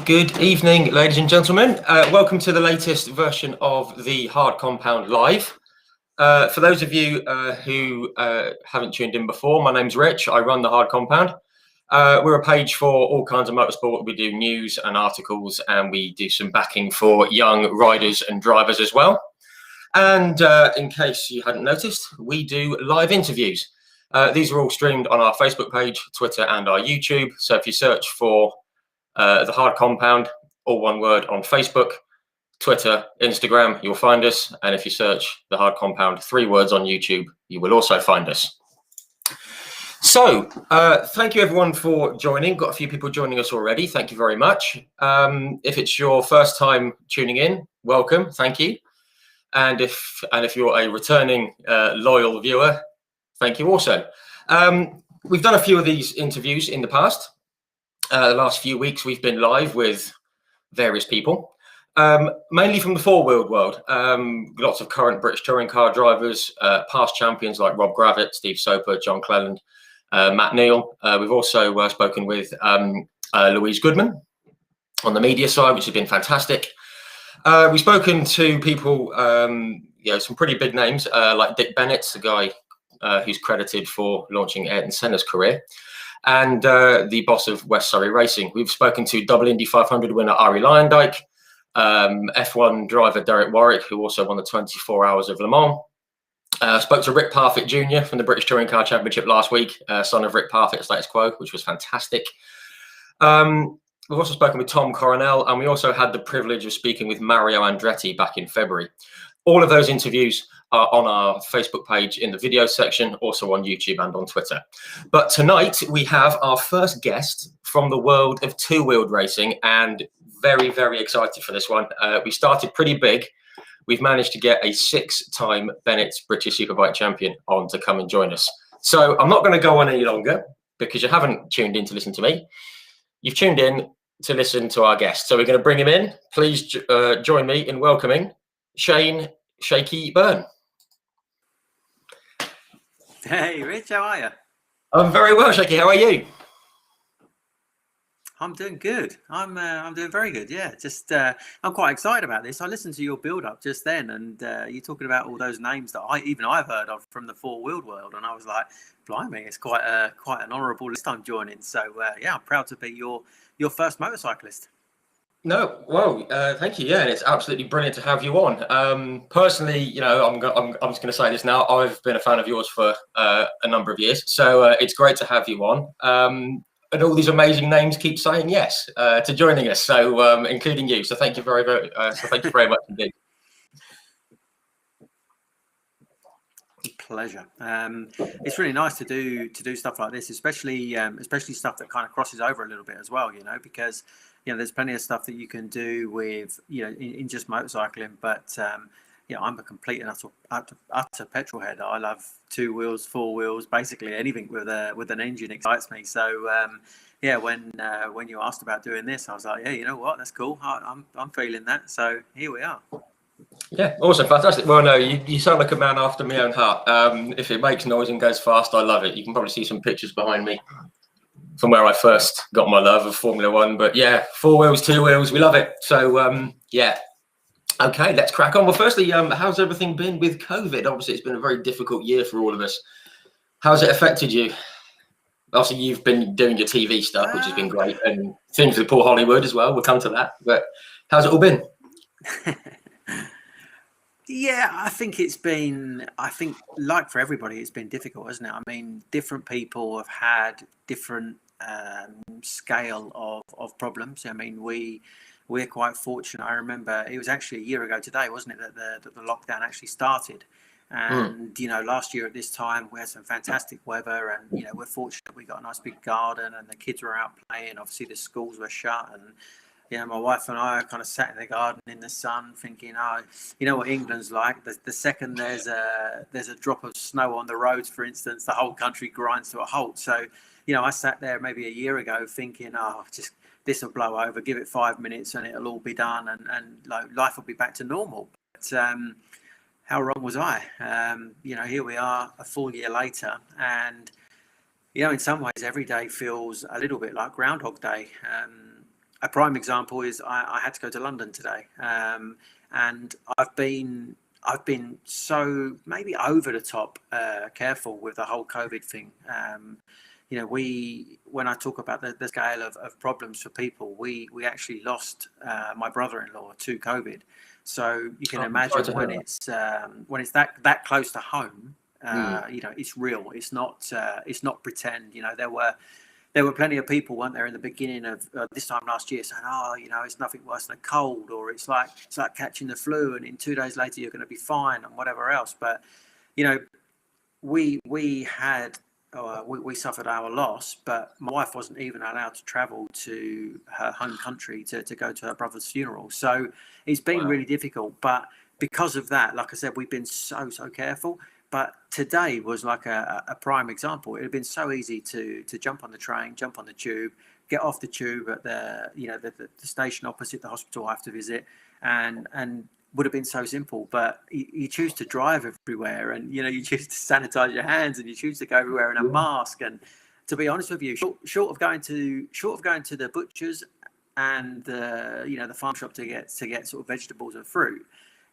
Good evening, ladies and gentlemen. Welcome to the latest version of the Hard Compound Live. For those of you who haven't tuned in before, my name's Rich. I run the Hard Compound. We're a page for all kinds of motorsport. We do news and articles, and we do some backing for young riders and drivers as well. And in case you hadn't noticed, we do live interviews. These are all streamed on our Facebook page, Twitter, and our YouTube. So if you search for the Hard Compound, all one word, on Facebook, Twitter, Instagram, you'll find us. And if you search the Hard Compound, 3 words, on YouTube, you will also find us. So thank you everyone for joining. Got a few people joining us already. Thank you very much. If it's your first time tuning in, welcome. Thank you. And if you're a returning loyal viewer, thank you also. We've done a few of these interviews in the past. The last few weeks we've been live with various people, mainly from the four-wheeled world. Lots of current British touring car drivers, past champions like Rob Gravitt, Steve Soper, John Cleland, Matt Neal. We've also spoken with Louise Goodman on the media side, which has been fantastic. We've spoken to people, some pretty big names like Dick Bennett, the guy who's credited for launching Ayrton Senna's career, and the boss of West Surrey Racing. We've spoken to double Indy 500 winner Arie Luyendyk, F1 driver Derek Warwick, who also won the 24 Hours of Le Mans. Spoke to Rick Parfitt Jr. from the British Touring Car Championship last week, son of Rick Parfitt, Status Quo, which was fantastic. We've also spoken with Tom Coronel, and we also had the privilege of speaking with Mario Andretti back in February. All of those interviews are on our Facebook page in the video section, also on YouTube and on Twitter. But tonight we have our first guest from the world of two-wheeled racing, and very, very excited for this one. We started pretty big. We've managed to get a 6-time Bennett British Superbike champion on to come and join us. So I'm not going to go on any longer because you haven't tuned in to listen to me. You've tuned in to listen to our guest. So we're going to bring him in. Please join me in welcoming Shane Shakey Byrne. Hey, Rich, how are you? I'm very well, Shakey. How are you? I'm doing good. I'm doing very good. Yeah, just I'm quite excited about this. I listened to your build-up just then, and you're talking about all those names that I've heard of from the four-wheeled world, and I was like, blimey, it's quite an honourable list I'm joining. So yeah, I'm proud to be your first motorcyclist. No, well, thank you. Yeah, and it's absolutely brilliant to have you on. Personally, I'm just going to say this now. I've been a fan of yours for a number of years, so it's great to have you on. And all these amazing names keep saying yes to joining us, so including you. So thank you very much indeed. Pleasure. It's really nice to do stuff like this, especially stuff that kind of crosses over a little bit as well. Because there's plenty of stuff that you can do with in just motorcycling, but I'm a complete and utter petrol head. I love 2 wheels, 4 wheels, basically anything with an engine excites me. So when you asked about doing this, I was like, yeah, you know what, that's cool. I'm feeling that. So here we are. Yeah, awesome, fantastic. Well, no, you sound like a man after my own heart. If it makes noise and goes fast, I love it. You can probably see some pictures behind me from where I first got my love of Formula One. But yeah, 4 wheels, 2 wheels, we love it. So yeah. Okay, let's crack on. Well, firstly, how's everything been with COVID? Obviously, it's been a very difficult year for all of us. How's it affected you? Obviously, you've been doing your TV stuff, which has been great, and things with Paul Hollywood as well. We'll come to that. But how's it all been? Yeah, I think like for everybody, it's been difficult, hasn't it? I mean, different people have had different scale of problems. I mean, we're quite fortunate. I remember it was actually a year ago today, wasn't it, that the lockdown actually started. And last year at this time we had some fantastic weather, and we're fortunate we got a nice big garden and the kids were out playing. Obviously the schools were shut, and my wife and I kind of sat in the garden in the sun thinking, you know what England's like. The second there's a drop of snow on the roads, for instance, the whole country grinds to a halt. So I sat there maybe a year ago thinking, just this will blow over, give it 5 minutes and it'll all be done, and life will be back to normal. But how wrong was I? Here we are a full year later, and in some ways every day feels a little bit like Groundhog Day. a prime example is I had to go to London today, and I've been so maybe over the top careful with the whole COVID thing. You know, when I talk about the scale of problems for people, we actually lost my brother-in-law to COVID. So you can imagine when it's that close to home, you know, it's real. It's not pretend. You know, there were plenty of people, weren't there, in the beginning of this time last year saying, oh, you know, it's nothing worse than a cold, or it's like catching the flu, and in 2 days later you're going to be fine, and whatever else. But you know, we suffered our loss, but my wife wasn't even allowed to travel to her home country to go to her brother's funeral. So it's been really difficult. But because of that, like I said, we've been so careful. But today was like a prime example. It had been so easy to jump on the train, jump on the tube, get off the tube at the station opposite the hospital I have to visit, and would have been so simple. But you choose to drive everywhere, and you know, you choose to sanitize your hands, and you choose to go everywhere in a mask. And to be honest with you, short of going to the butchers and the farm shop to get sort of vegetables and fruit,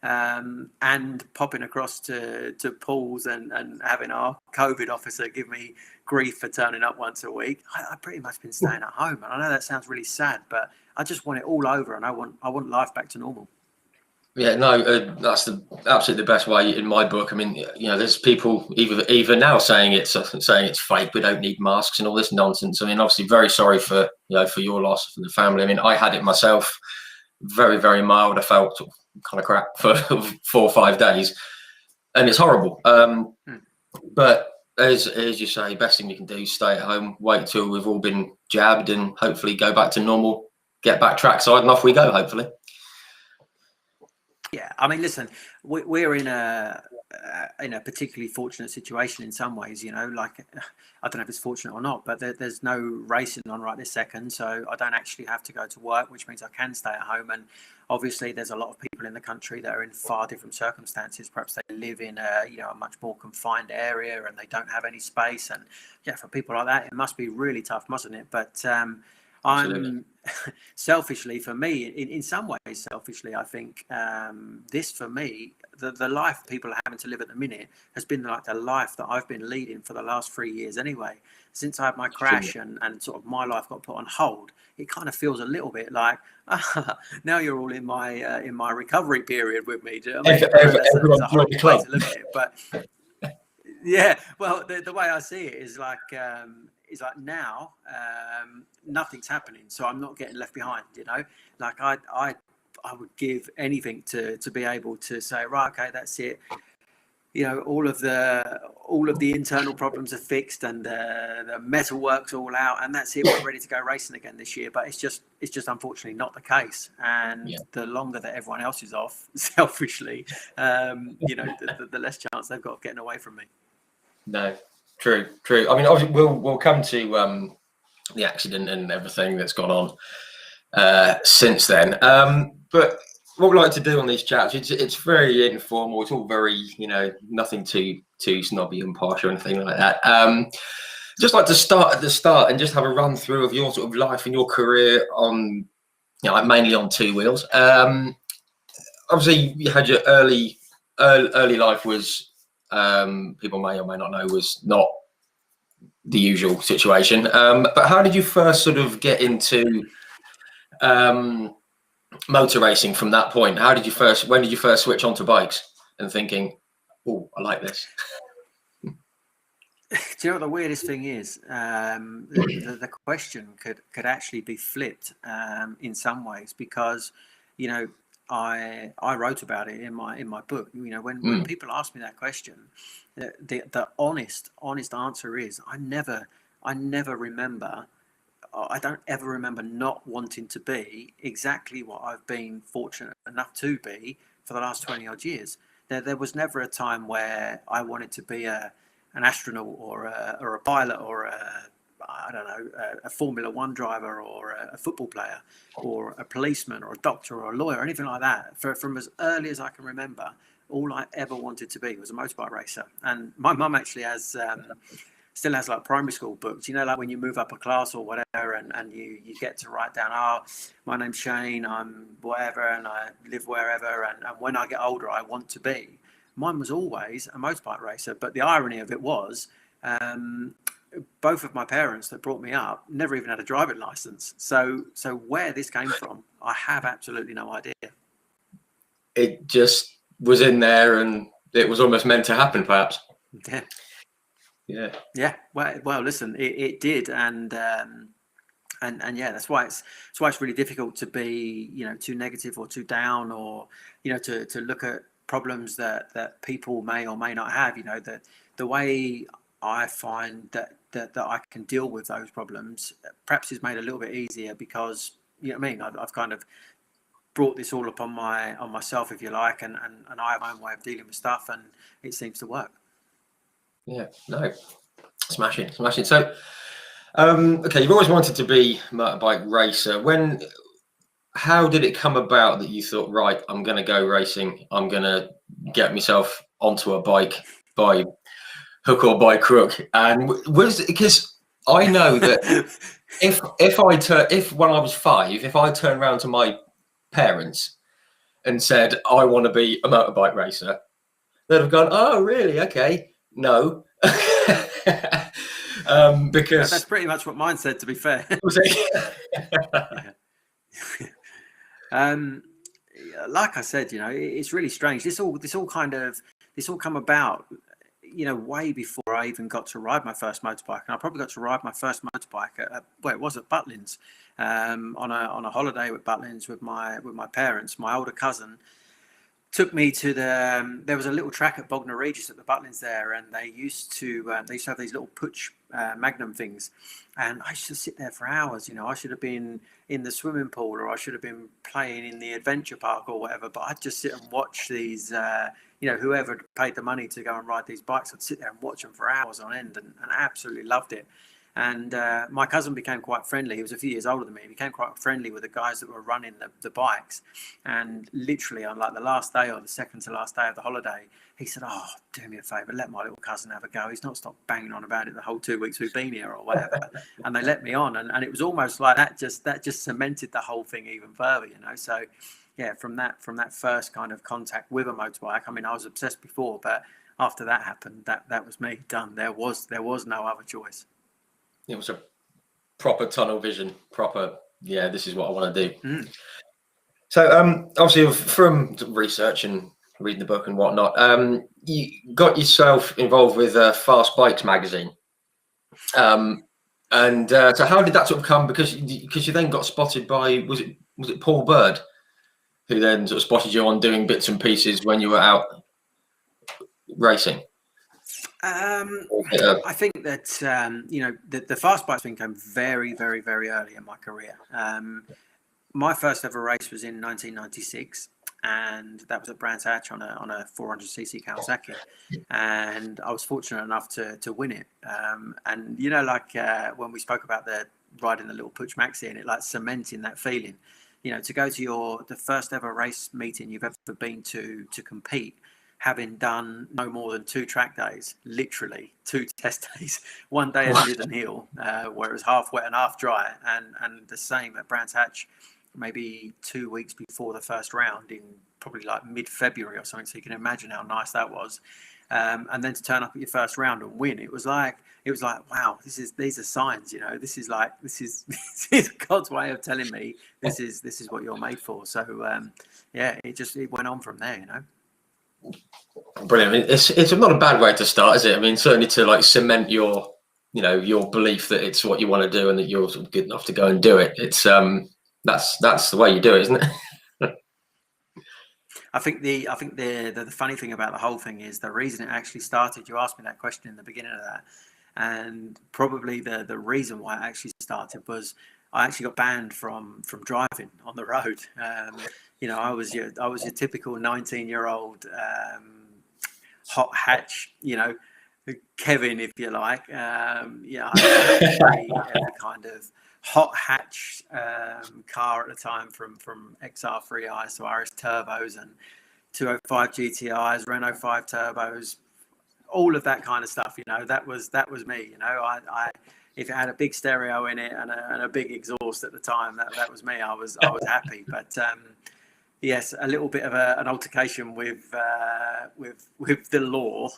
and popping across to Paul's and having our COVID officer give me grief for turning up once a week, I pretty much been staying at home. And I know that sounds really sad, but I just want it all over, and I want life back to normal. Yeah, no, that's absolutely the best way in my book. I mean, you know, there's people even now saying it's fake. We don't need masks and all this nonsense. I mean, obviously, very sorry for your loss, for the family. I mean, I had it myself, very, very mild. I felt kind of crap for 4 or 5 days, and it's horrible. But as you say, best thing you can do, stay at home, wait till we've all been jabbed, and hopefully go back to normal, get back trackside, and off we go, hopefully. Yeah, I mean, listen, we're in a particularly fortunate situation in some ways. You know, like, I don't know if it's fortunate or not, but there's no racing on right this second, so I don't actually have to go to work, which means I can stay at home. And obviously, there's a lot of people in the country that are in far different circumstances. Perhaps they live in a much more confined area, and they don't have any space. And yeah, for people like that, it must be really tough, mustn't it? But I'm selfishly, for me, in some ways, selfishly, I think this, for me, the life people are having to live at the minute has been like the life that I've been leading for the last 3 years anyway. Since I had my crash and sort of my life got put on hold, it kind of feels a little bit like, now you're all in my recovery period with me. Do you know what I mean? That's a horrible way to look at it. But yeah, well, the way I see it is like now nothing's happening, so I'm not getting left behind. You know, like I would give anything to be able to say, right, okay, that's it. You know, all of the internal problems are fixed, and the metal work's all out, and that's it. We're ready to go racing again this year. But it's just unfortunately not the case. And the longer that everyone else is off, selfishly, you know, the less chance they've got of getting away from me. No. True. I mean, obviously, we'll come to the accident and everything that's gone on since then. But what we like to do on these chats, it's very informal. It's all very, you know, nothing too snobby and posh or anything like that. Just like to start at the start and just have a run through of your sort of life and your career on, you know, like mainly on two wheels. Obviously, you had your early life was. People may or may not know was not the usual situation. But how did you first sort of get into motor racing from that point? When did you first switch onto bikes and thinking, oh, I like this? Do you know what the weirdest thing is? The question could actually be flipped in some ways, because, you know, I wrote about it in my book. You know, when people ask me that question, the honest answer is I never remember. I don't ever remember not wanting to be exactly what I've been fortunate enough to be for the last 20 odd years. There was never a time where I wanted to be an astronaut or a pilot or a Formula One driver or a football player or a policeman or a doctor or a lawyer or anything like that. From as early as I can remember, all I ever wanted to be was a motorbike racer. And my mum actually has still has like primary school books, you know, like when you move up a class or whatever, and you get to write down, oh, my name's Shane, I'm whatever, and I live wherever, and when I get older, I want to be. Mine was always a motorbike racer, but the irony of it was, both of my parents that brought me up never even had a driving license. So where this came from, I have absolutely no idea. It just was in there, and it was almost meant to happen, perhaps. Yeah. Well, listen, it did, and yeah, that's why it's really difficult to be, you know, too negative or too down, or, you know, to look at problems that people may or may not have. You know, the way I find that I can deal with those problems perhaps is made a little bit easier because, you know what I mean, I've kind of brought this all upon myself, if you like, and I have my own way of dealing with stuff, and it seems to work. Yeah, no, smashing. So, okay, you've always wanted to be a motorbike racer. How did it come about that you thought, right, I'm going to go racing, I'm going to get myself onto a bike by hook or by crook? And was because I know that if when I was 5, if I turned around to my parents and said I want to be a motorbike racer, they'd have gone, oh really, okay, no. Because that's pretty much what mine said, to be fair. Like I said, you know, it's really strange. This all come about, you know, way before I even got to ride my first motorbike. And I probably got to ride my first motorbike at Butlins, on a holiday at Butlins with my parents. My older cousin took me to there was a little track at Bognor Regis at the Butlins there, and they used to have these little putsch Magnum things, and I used to sit there for hours. You know, I should have been in the swimming pool, or I should have been playing in the adventure park or whatever, but I'd just sit and watch these, you know, whoever paid the money to go and ride these bikes, I'd sit there and watch them for hours on end, and absolutely loved it. And my cousin became quite friendly. He was a few years older than me. He became quite friendly with the guys that were running the bikes. And literally on like the last day or the second to last day of the holiday, he said, oh, do me a favour, let my little cousin have a go. He's not stopped banging on about it the whole 2 weeks we've been here or whatever. And they let me on. And it was almost like that just cemented the whole thing even further, you know. So, yeah, from that first kind of contact with a motorbike, I mean, I was obsessed before, but after that happened, that was me, done. There was no other choice. It was a proper tunnel vision, yeah, this is what I want to do. So obviously from research and reading the book and whatnot, you got yourself involved with Fast Bikes magazine. So how did that sort of come? Because you then got spotted by, was it Paul Byrne, who then sort of spotted you on doing bits and pieces when you were out racing? I think that you know, the fast bikes thing came very, very, very early in my career. My first ever race was in 1996, and that was at Brands Hatch on a 400cc Kawasaki, and I was fortunate enough to win it. And you know, like when we spoke about the riding the little Putsch Maxi, and it like cementing that feeling, you know, to go to the first ever race meeting you've ever been to compete, having done no more than 2 track days, literally 2 test days, one day at Lyddon Hill, where it was half wet and half dry, and the same at Brands Hatch, maybe 2 weeks before the first round in probably like mid-February or something. So you can imagine how nice that was. And then to turn up at your first round and win, it was like, wow, these are signs, you know, this is God's way of telling me this is what you're made for. So yeah, it went on from there, you know. Brilliant. It's not a bad way to start, is it? I mean, certainly to like cement your belief that it's what you want to do and that you're sort of good enough to go and do it. It's that's the way you do it, isn't it? I think the funny thing about the whole thing is the reason it actually started. You asked me that question in the beginning of that, and probably the reason why it actually started was I actually got banned from driving on the road. You know, I was your typical 19-year-old hot hatch, you know, Kevin, if you like. Yeah, I had every kind of hot hatch car at the time, from XR3Is to RS turbos and 205 GTIs, Renault 5 turbos, all of that kind of stuff. That was me. I if it had a big stereo in it and a big exhaust at the time, that was me. I was happy. But yes, a little bit of an altercation with the law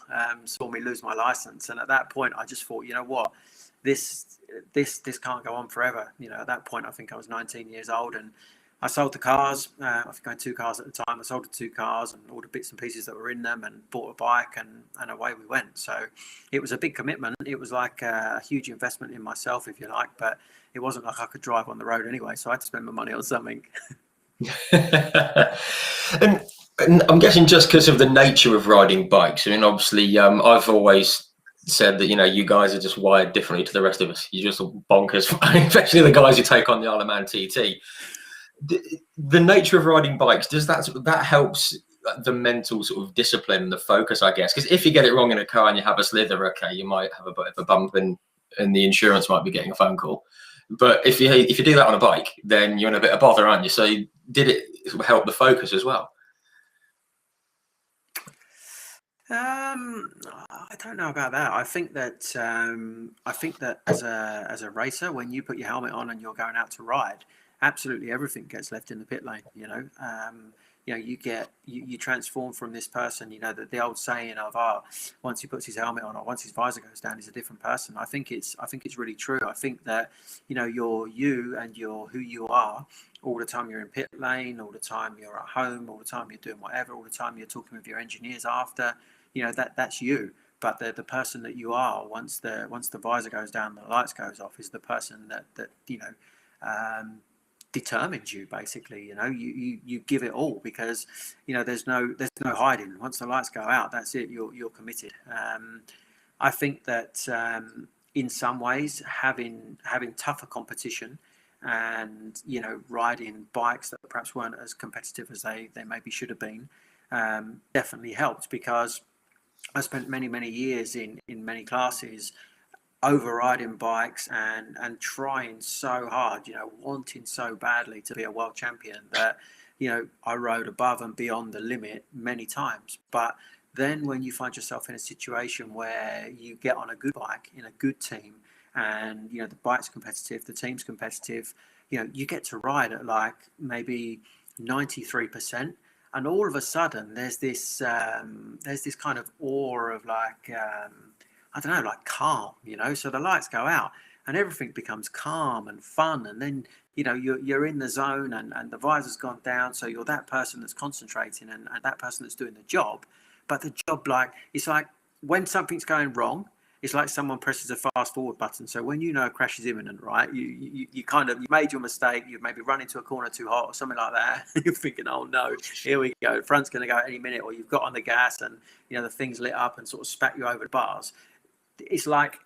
saw me lose my license, and at that point, I just thought, you know what, this can't go on forever. At that point, I think I was 19 years old, and I sold the cars. I think I had 2 cars at the time. I sold the 2 cars and all the bits and pieces that were in them, and bought a bike, and away we went. So it was a big commitment. It was like a huge investment in myself, if you like, but it wasn't like I could drive on the road anyway. So I had to spend my money on something. and I'm guessing just because of the nature of riding bikes. I mean, obviously, I've always said that you guys are just wired differently to the rest of us. You're just bonkers, especially the guys who take on the Isle of Man TT. The nature of riding bikes, does that helps the mental sort of discipline, the focus, I guess? Because if you get it wrong in a car and you have a slither, okay, you might have a bit of a bump and the insurance might be getting a phone call. But if you do that on a bike, then you're in a bit of bother, aren't you? So did it help the focus as well? I don't know about that. I think that as a racer, when you put your helmet on and you're going out to ride, absolutely everything gets left in the pit lane. You transform from this person. The old saying of once he puts his helmet on or once his visor goes down, he's a different person. I think it's really true. I think that you're you and you're who you are all the time. You're in pit lane all the time. You're at home all the time. You're doing whatever all the time. You're talking with your engineers after. That's you. But the person that you are once the visor goes down, the lights goes off, is the person that determines you, basically. You give it all, because there's no hiding. Once the lights go out, that's it. You're committed. I think that in some ways having tougher competition and riding bikes that perhaps weren't as competitive as they maybe should have been definitely helped, because I spent many years in many classes overriding bikes and trying so hard, wanting so badly to be a world champion, that I rode above and beyond the limit many times. But then when you find yourself in a situation where you get on a good bike in a good team, and the bike's competitive, the team's competitive, you get to ride at like maybe 93%, and all of a sudden there's this kind of awe of like I don't know, like calm, so the lights go out and everything becomes calm and fun. And then, you're in the zone and the visor's gone down. So you're that person that's concentrating and that person that's doing the job. But the job, it's like when something's going wrong, it's like someone presses a fast forward button. So when a crash is imminent, right, you made your mistake, you've maybe run into a corner too hot or something like that. You're thinking, oh no, here we go. The front's going to go at any minute, or you've got on the gas and, the thing's lit up and sort of spat you over the bars. It's like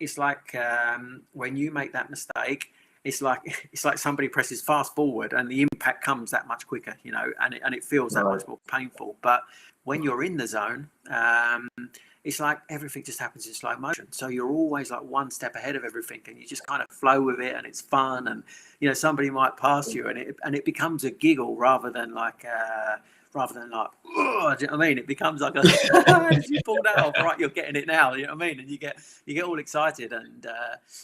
when you make that mistake, it's like somebody presses fast forward and the impact comes that much quicker, and it feels that much more painful. But when you're in the zone, it's like everything just happens in slow motion. So you're always like one step ahead of everything, and you just kind of flow with it, and it's fun. And somebody might pass you, and it becomes a giggle rather than like. Do you know what I mean? It becomes like how did you pull that off? Right, you're getting it now. You know what I mean? And you get all excited. And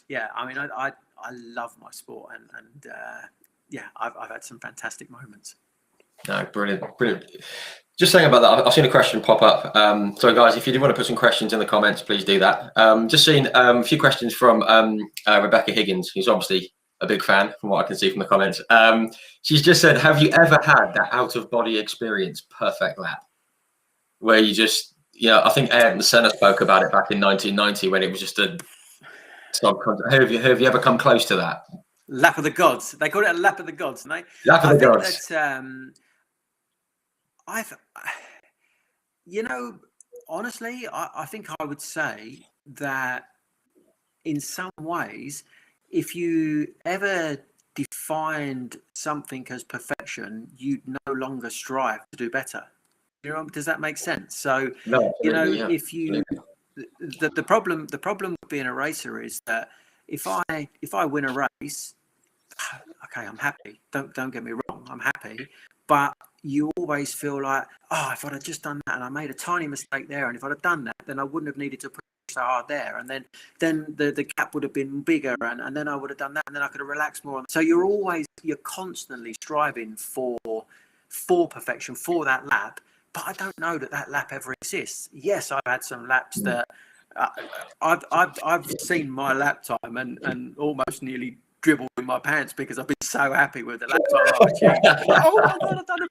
I love my sport, and I've had some fantastic moments. No, brilliant. Just saying about that, I've seen a question pop up. So guys, if you do want to put some questions in the comments, please do that. Just seen a few questions from Rebecca Higgins, who's obviously a big fan from what I can see from the comments. She's just said, have you ever had that out of body experience perfect lap where you just, I think Ayrton Senna spoke about it back in 1990 when it was just a have you ever come close to that? Lap of the gods. They call it a lap of the gods, don't they? Lap of the gods. Honestly, I think I would say that in some ways, if you ever defined something as perfection, you'd no longer strive to do better. Does that make sense? So, if you, the problem with being a racer is that if I win a race, okay, I'm happy. Don't get me wrong, I'm happy. but you always feel like, oh, if I'd have just done that and I made a tiny mistake there, and if I'd have done that, then I wouldn't have needed to push so hard there, and then the gap would have been bigger, and then I would have done that, and then I could have relaxed more. So you're constantly striving for perfection, for that lap. But I don't know that lap ever exists. Yes, I've had some laps that I've seen my lap time and almost nearly dribbled in my pants because I've been so happy with the lap time I've achieved. Like, oh my God, I've done it.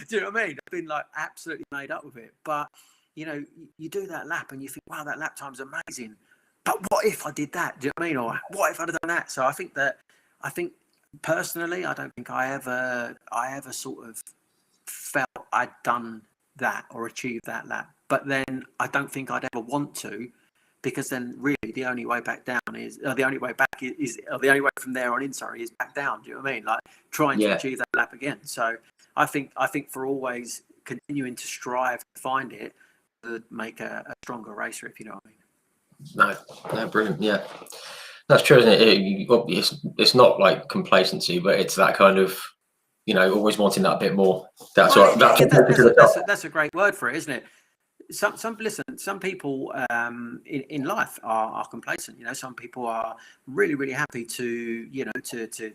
Do you know what I mean? I've been like absolutely made up with it. But you know, you do that lap and you think, wow, that lap time's amazing. But what if I did that? Do you know what I mean? Or what if I'd have done that? So I think personally, I don't think I ever sort of felt I'd done that or achieved that lap. But then I don't think I'd ever want to, because then really the only way back down is the only way back is the only way from there on in, is back down. Do you know what I mean? Like trying to achieve that lap again. So I think for always continuing to strive to find it to make a stronger racer, if you know what I mean. No, brilliant. Yeah, that's true, isn't it? It's not like complacency, but it's that kind of, you know, always wanting that bit more. That's a great word for it, isn't it? Some people in life are complacent. You know, some people are really, really happy to, you know, to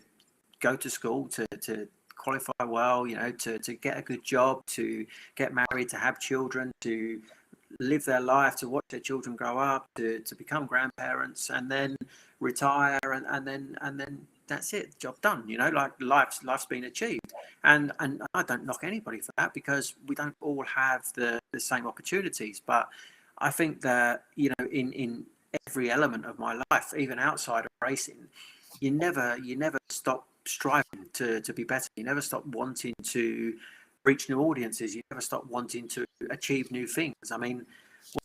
go to school, to qualify well, you know, to get a good job, to get married, to have children, to live their life, to watch their children grow up, to become grandparents, and then retire, and then that's it, job done. You know, like life's been achieved, and I don't knock anybody for that, because we don't all have the same opportunities. But I think that, you know, in every element of my life, even outside of racing, you never stop striving to be better. You never stop wanting to reach new audiences. You never stop wanting to achieve new things. I mean,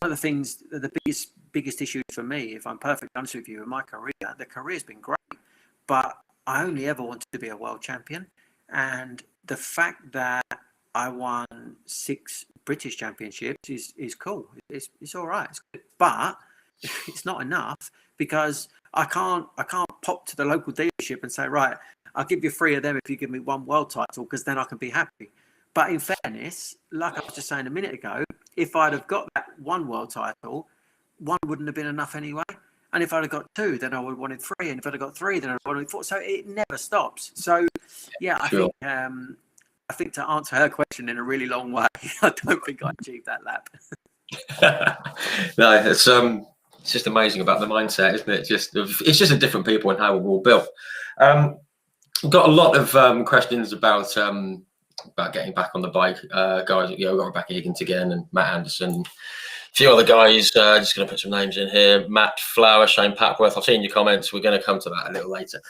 one of the things, the biggest issue for me, if I'm perfectly honest with you, in my career, the career's been great, but I only ever wanted to be a world champion. And the fact that I won 6 British championships is cool. It's all right. It's good. But it's not enough, because I can't pop to the local dealership and say, right, I'll give you 3 of them if you give me 1 world title, because then I can be happy. But in fairness, like I was just saying a minute ago, if I'd have got that 1 world title, 1 wouldn't have been enough anyway. And if I'd have got 2, then I would have wanted 3. And if I'd have got 3, then I'd have wanted 4. So it never stops. So, yeah, I think to answer her question in a really long way, I don't think I achieved that lap. No, it's just amazing about the mindset, isn't it? It's just a different people and how we're all built. We've got a lot of questions about getting back on the bike, guys. You know, we've got Rebecca Higgins again, and Matt Anderson, a few other guys. Just going to put some names in here: Matt Flower, Shane Papworth. I've seen your comments. We're going to come to that a little later.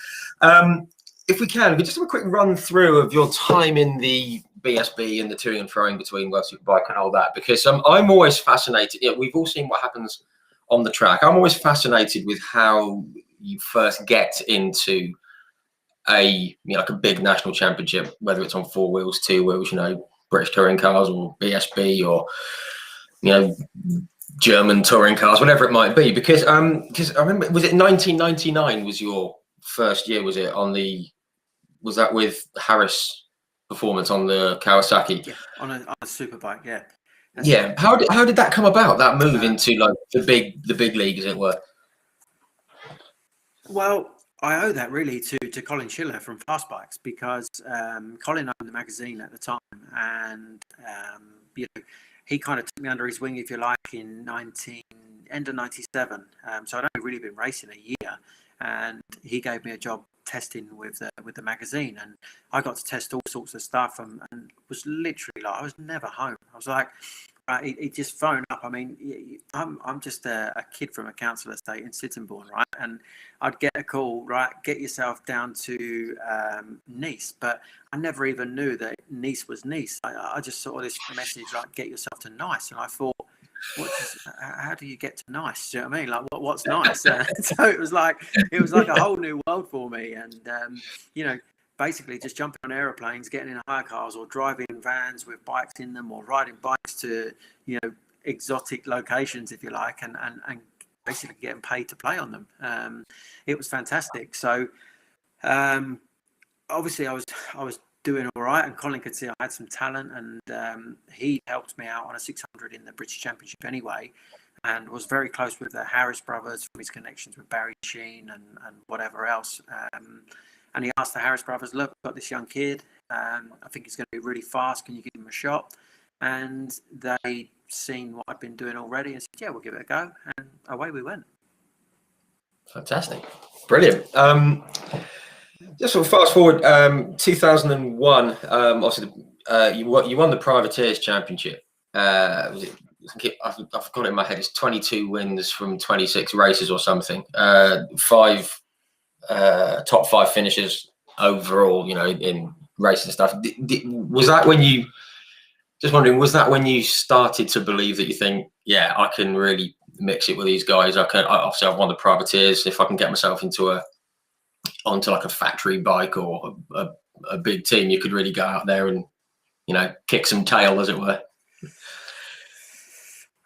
If we can just have a quick run through of your time in the BSB and the toing and throwing between World Superbike and all that, because I'm always fascinated. You know, we've all seen what happens on the track. I'm always fascinated with how you first get into like a big national championship, whether it's on 4 wheels, 2 wheels, you know, British touring cars or BSB, or, you know, German touring cars, whatever it might be. Because I remember, was it 1999 was your first year? Was that with Harris Performance on the Kawasaki? Yeah, on a superbike, yeah. Yeah. How did that come about? That move into like the big league, as it were. Well, I owe that really to Colin Schiller from Fast Bikes, because Colin owned the magazine at the time, and you know, he kind of took me under his wing, if you like, in end of '97. So I'd only really been racing a year, and he gave me a job testing with the magazine, and I got to test all sorts of stuff, and was literally like, I was never home. I was like, right, he just phoned up. I mean, I'm just a kid from a council estate in Sittingbourne, right? And I'd get a call, right, get yourself down to Nice, but I never even knew that Nice was Nice. I just saw this message like, get yourself to Nice, and I thought, how do you get to Nice? Do you know what I mean? Like, what's Nice? So it was like a whole new world for me, and you know, basically just jumping on aeroplanes, getting in hire cars, or driving vans with bikes in them, or riding bikes to, you know, exotic locations, if you like, and basically getting paid to play on them. It was fantastic. So obviously I was doing all right, and Colin could see I had some talent, and he helped me out on a 600 in the British Championship anyway, and was very close with the Harris brothers from his connections with Barry Sheen and whatever else. And he asked the Harris brothers, look, I've got this young kid. I think he's going to be really fast. Can you give him a shot? And they'd seen what I'd been doing already and said, yeah, we'll give it a go. And away we went. Fantastic. Brilliant. Just sort of fast forward, 2001, obviously, you won the Privateers Championship. Was it, I've got it in my head. It's 22 wins from 26 races or something. Top 5 finishes overall, in races and stuff. Was that when you, just wondering, was that when you started to believe that you think, yeah, I can really mix it with these guys? Obviously I've won the Privateers. If I can get myself onto like a factory bike or a big team, you could really go out there and, kick some tail, as it were.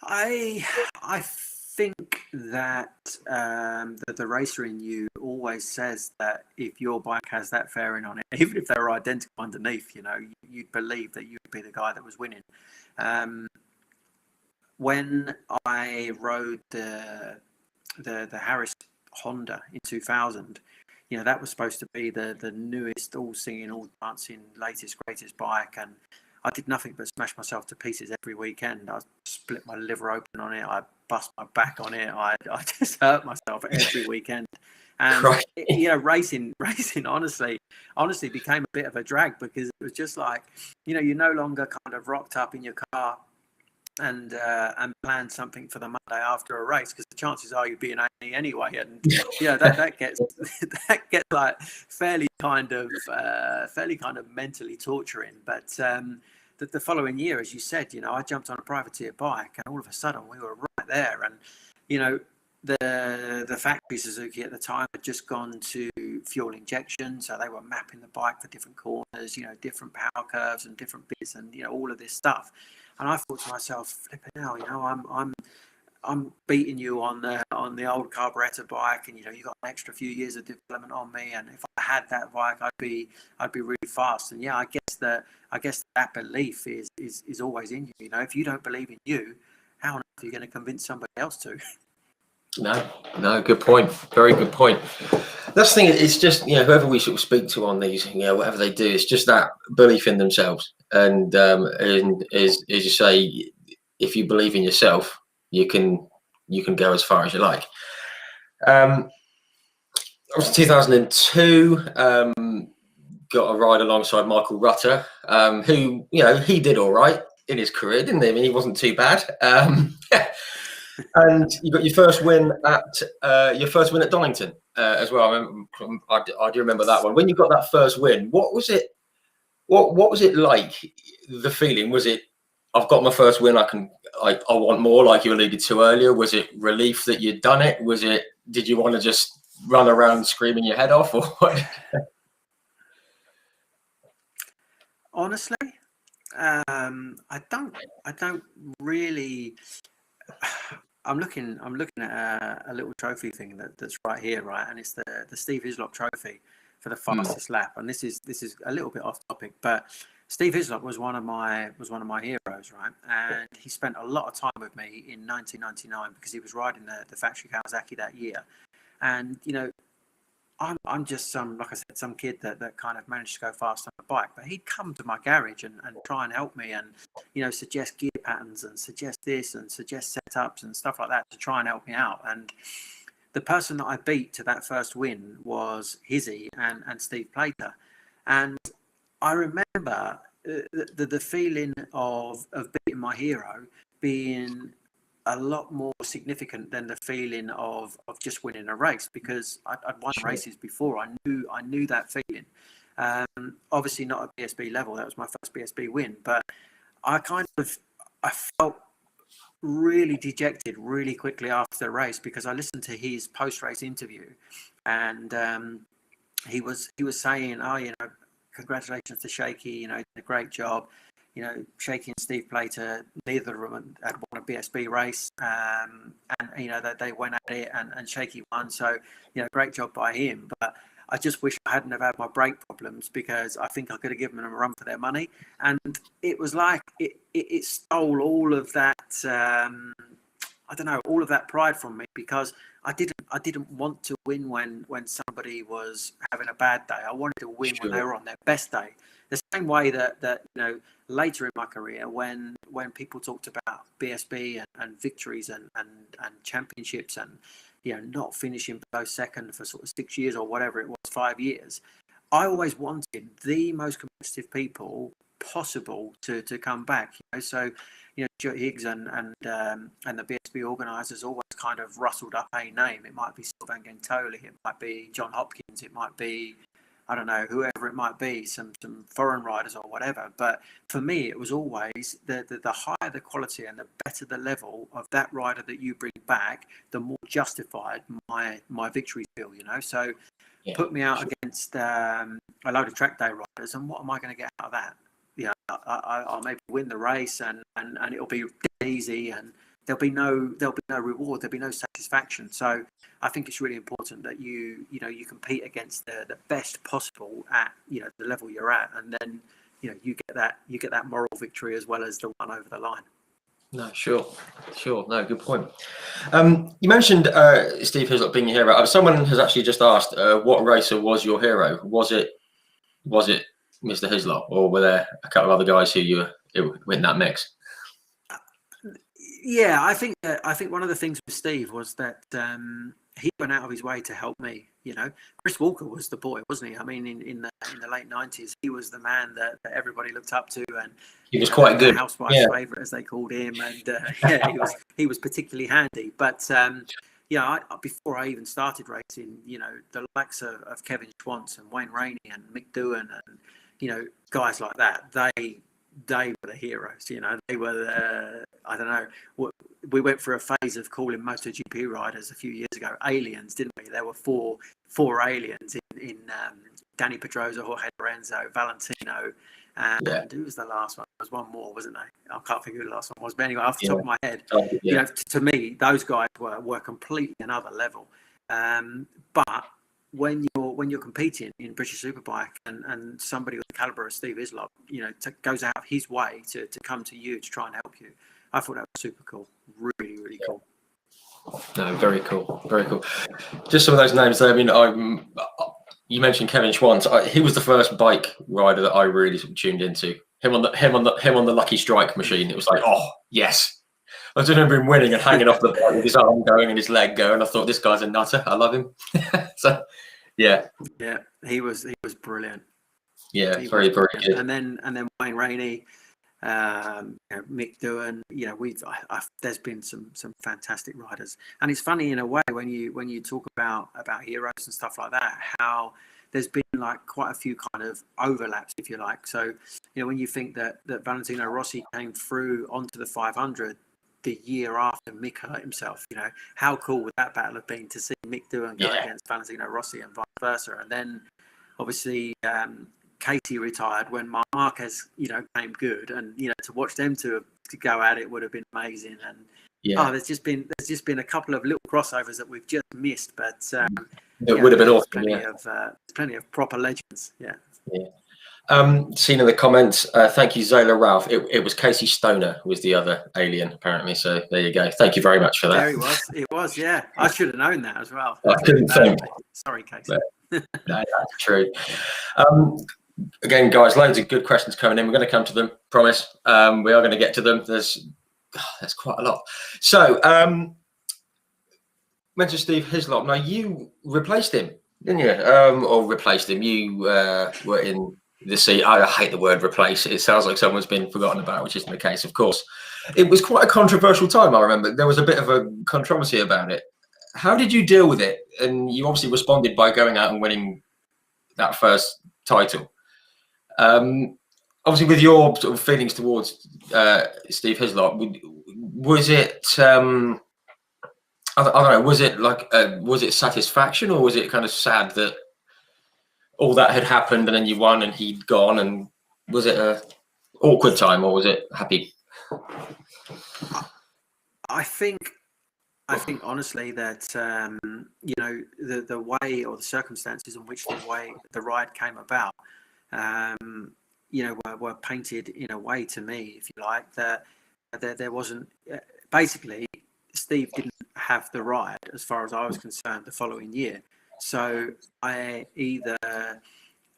I think that the racer in you always says that if your bike has that fairing on it, even if they're identical underneath, you'd believe that you'd be the guy that was winning. When I rode the Harris Honda in 2000, that was supposed to be the newest, all singing, all dancing, latest, greatest bike, and I did nothing but smash myself to pieces every weekend. I split my liver open on it. I bust my back on it. I just hurt myself every weekend. And racing honestly became a bit of a drag, because it was just like, you're no longer kind of rocked up in your car and plan something for the Monday after a race, because the chances are you'd be an A anyway, and that gets like fairly kind of mentally torturing. But the following year, as you said, I jumped on a privateer bike, and all of a sudden we were right there. And the factory Suzuki at the time had just gone to fuel injection, so they were mapping the bike for different corners, different power curves and different bits, and all of this stuff. And I thought to myself, flipping hell, I'm beating you on the old carburetor bike, and you've got an extra few years of development on me. And if I had that bike, I'd be really fast. And I guess that belief is always in you. If you don't believe in you, how on earth are you going to convince somebody else to? No, good point. Very good point. That's the thing. It's just, whoever we sort of speak to on these, whatever they do, it's just that belief in themselves. And as you say, if you believe in yourself, you can go as far as you like. It was 2002. Got a ride alongside Michael Rutter, who he did all right in his career, didn't he? I mean, he wasn't too bad. And you got your first win at Donington as well. I do remember that one. When you got that first win, what was it? What was it like? The feeling, was it, I've got my first win, I want more, like you alluded to earlier? Was it relief that you'd done it? Did you want to just run around screaming your head off, or what? Honestly, I don't really. I'm looking at a little trophy thing that's right here, right, and it's the Steve Hislop trophy for the fastest lap. And this is a little bit off topic, but Steve Hislop was one of my heroes, right? And he spent a lot of time with me in 1999 because he was riding the factory Kawasaki that year. And I'm just some kid that kind of managed to go fast on a bike, but he'd come to my garage and try and help me, and suggest gear patterns and suggest this and suggest setups and stuff like that to try and help me out. And the person that I beat to that first win was Hizzy and Steve Plater. And I remember the feeling of beating my hero being a lot more significant than the feeling of just winning a race, because I'd won races before. I knew that feeling. Obviously not at BSB level. That was my first BSB win, but I felt really dejected really quickly after the race, because I listened to his post-race interview, and he was saying, congratulations to Shakey, did a great job. Shakey and Steve Plater, neither of them had won a BSB race, and that they went at it, and Shakey won. So, great job by him. But I just wish I hadn't have had my brake problems, because I think I could have given them a run for their money. And it was like it stole all of that. I don't know, all of that pride from me, because I didn't want to win when somebody was having a bad day. I wanted to win when they were on their best day. The same way that later in my career, when people talked about BSB and victories and championships, and not finishing below second for sort of 6 years or whatever it was, 5 years, I always wanted the most competitive people possible to come back. So Stuart Higgs and the BSB organisers always kind of rustled up a name. It might be Sylvain Gentoli, it might be John Hopkins, it might be, I don't know, whoever it might be, some foreign riders or whatever. But for me, it was always the higher the quality and the better the level of that rider that you bring back, the more justified my victories feel. So put me out against a load of track day riders, and what am I going to get out of that? I'll maybe win the race, and it'll be easy, and there'll be no reward, there'll be no satisfaction. So I think it's really important that you compete against the best possible at the level you're at, and then you get that moral victory as well as the one over the line. No, sure. No, good point. You mentioned Steve Hislop being your hero. Someone has actually just asked, what racer was your hero? Was it Mr. Hislop, or were there a couple of other guys who were in that mix? Yeah, I think one of the things with Steve was that he went out of his way to help me. Chris Walker was the boy, wasn't he? I mean, in the late 90s, he was the man that everybody looked up to, and he was quite good. Housewife's favourite, as they called him, and he was particularly handy. But before I even started racing, the likes of Kevin Schwantz and Wayne Rainey and Mick Doohan and guys like that, they were the heroes. They were the, I don't know, we went through a phase of calling MotoGP riders a few years ago aliens, didn't we? There were four aliens in Danny Pedrosa, Jorge Lorenzo, Valentino, and who was the last one? There was one more, wasn't there? I can't think who the last one was, but anyway, off the top of my head, to me, those guys were completely another level. But when you're competing in British Superbike, and somebody with the caliber of Steve Hislop, goes out of his way to come to you to try and help you, I thought that was super cool. Really, really cool. No, very cool. Just some of those names there. I mean, you mentioned Kevin Schwantz. He was the first bike rider that I really tuned into. Him on the Lucky Strike machine. It was like, oh yes. I just remember him winning and hanging off the bike with his arm going and his leg going. I thought, this guy's a nutter. I love him. So, yeah, he was brilliant. Yeah, very good. And then Wayne Rainey, Mick Doohan. There's been some fantastic riders, and it's funny in a way when you talk about heroes and stuff like that, how there's been like quite a few kind of overlaps, if you like. So when you think that Valentino Rossi came through onto the 500 the year after Mick hurt himself, how cool would that battle have been to see Mick Doohan go against Valentino Rossi and vice versa? And then obviously Katie retired when Marquez came good, and to watch them to go at it would have been amazing. And there's just been a couple of little crossovers that we've just missed, but it would have been awesome. Plenty of proper legends. Yeah. Seen in the comments, thank you, Zola Ralph. It was Casey Stoner was the other alien, apparently. So there you go. Thank you very much for that. There he was. It was, yeah. I should have known that as well. I couldn't think. Sorry, Casey. No, that's true. Again, guys, loads of good questions coming in. We're going to come to them. Promise. We are going to get to them. There's quite a lot. So, mentioned Steve Hislop. Now, you replaced him, didn't you? Or replaced him. You were in the seat. I hate the word replace. It sounds like someone's been forgotten about, which isn't the case, of course. It was quite a controversial time, I remember. There was a bit of a controversy about it. How did you deal with it? And you obviously responded by going out and winning that first title. Obviously, with your sort of feelings towards Steve Hislop, was it? I don't know. Was it like? Was it satisfaction, or was it kind of sad that all that had happened and then you won and he'd gone? And was it a awkward time, or was it happy? I think I think honestly that the way or the circumstances in which the ride came about, were painted in a way to me, if you like, that there wasn't basically Steve didn't have the ride as far as I was concerned the following year. So I either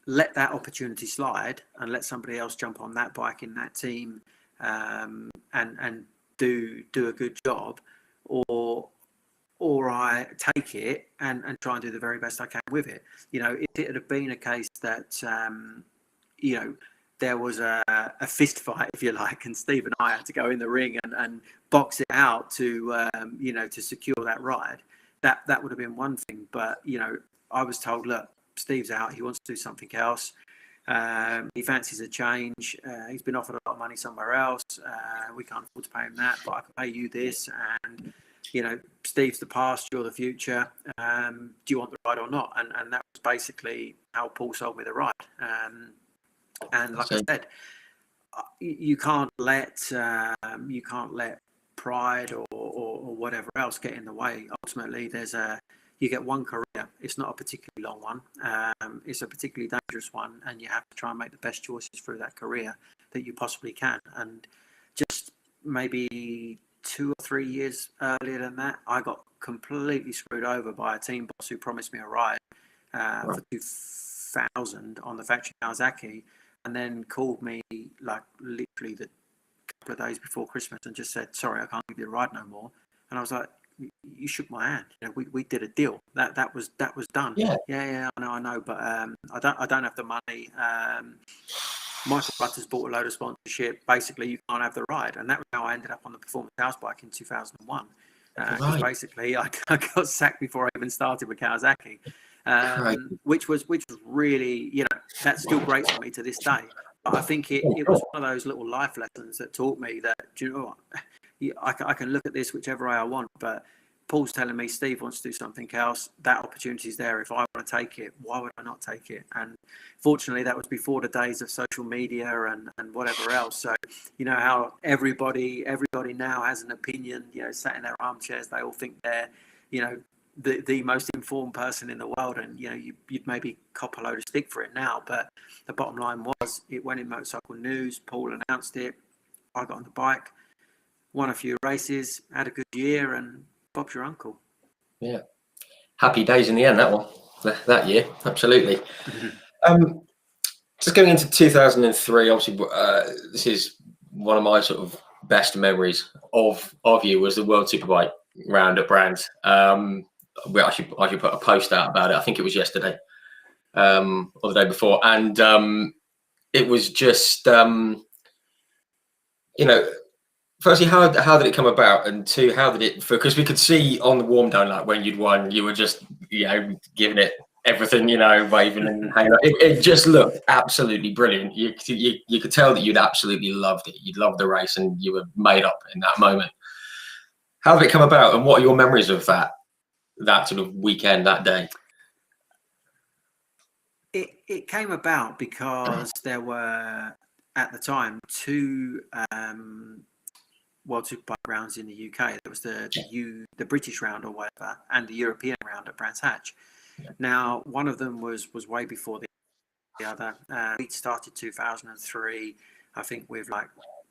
let that opportunity slide and let somebody else jump on that bike in that team, and do a good job, or I take it and try and do the very best I can with it. If it had been a case that there was a fist fight, if you like, and Steve and I had to go in the ring and box it out to secure that ride, that would have been one thing. But I was told, look, Steve's out, he wants to do something else. He fancies a change. He's been offered a lot of money somewhere else. We can't afford to pay him that, but I can pay you this. And Steve's the past, you're the future. Do you want the ride or not? And that was basically how Paul sold me the ride. And like I said, you can't let pride or whatever else get in the way. Ultimately, you get one career. It's not a particularly long one. It's a particularly dangerous one, and you have to try and make the best choices through that career that you possibly can. And just maybe 2 or 3 years earlier than that, I got completely screwed over by a team boss who promised me a ride for 2000 on the factory Kawasaki, and then called me like literally the couple of days before Christmas and just said, sorry, I can't give you a ride no more. And I was like, you shook my hand. We did a deal. That was done. Yeah. I know, but I don't have the money. Michael Butters bought a load of sponsorship. Basically, you can't have the ride, and that was how I ended up on the performance house bike in 2001. Because basically, I got sacked before I even started with Kawasaki, which was really, that still grates on me to this day. But I think it was one of those little life lessons that taught me that, do you know what? I can look at this whichever way I want, but Paul's telling me Steve wants to do something else. That opportunity is there. If I want to take it, why would I not take it? And fortunately, that was before the days of social media and whatever else. So, how everybody now has an opinion, sat in their armchairs, they all think they're, the most informed person in the world. And, you'd maybe cop a load of stick for it now. But the bottom line was, it went in Motorcycle News. Paul announced it. I got on the bike, won a few races, had a good year, and Bob's your uncle. Yeah. Happy days in the end, that year. Absolutely. Just going into 2003, obviously, this is one of my sort of best memories of you was the World Superbike round at Brands. I should put a post out about it. I think it was yesterday or the day before. And it was just, firstly, how did it come about? And two, how did it, because we could see on the warm down, like when you'd won, you were just, giving it everything, waving and hanging out. It just looked absolutely brilliant. You could tell that you'd absolutely loved it. You'd loved the race and you were made up in that moment. How did it come about? And what are your memories of that sort of weekend, that day? It came about because there were, at the time, 2 World Superbike rounds in the UK. There was the British round or whatever, and the European round at Brands Hatch. Now, one of them was way before the other. We started 2003, I think, with like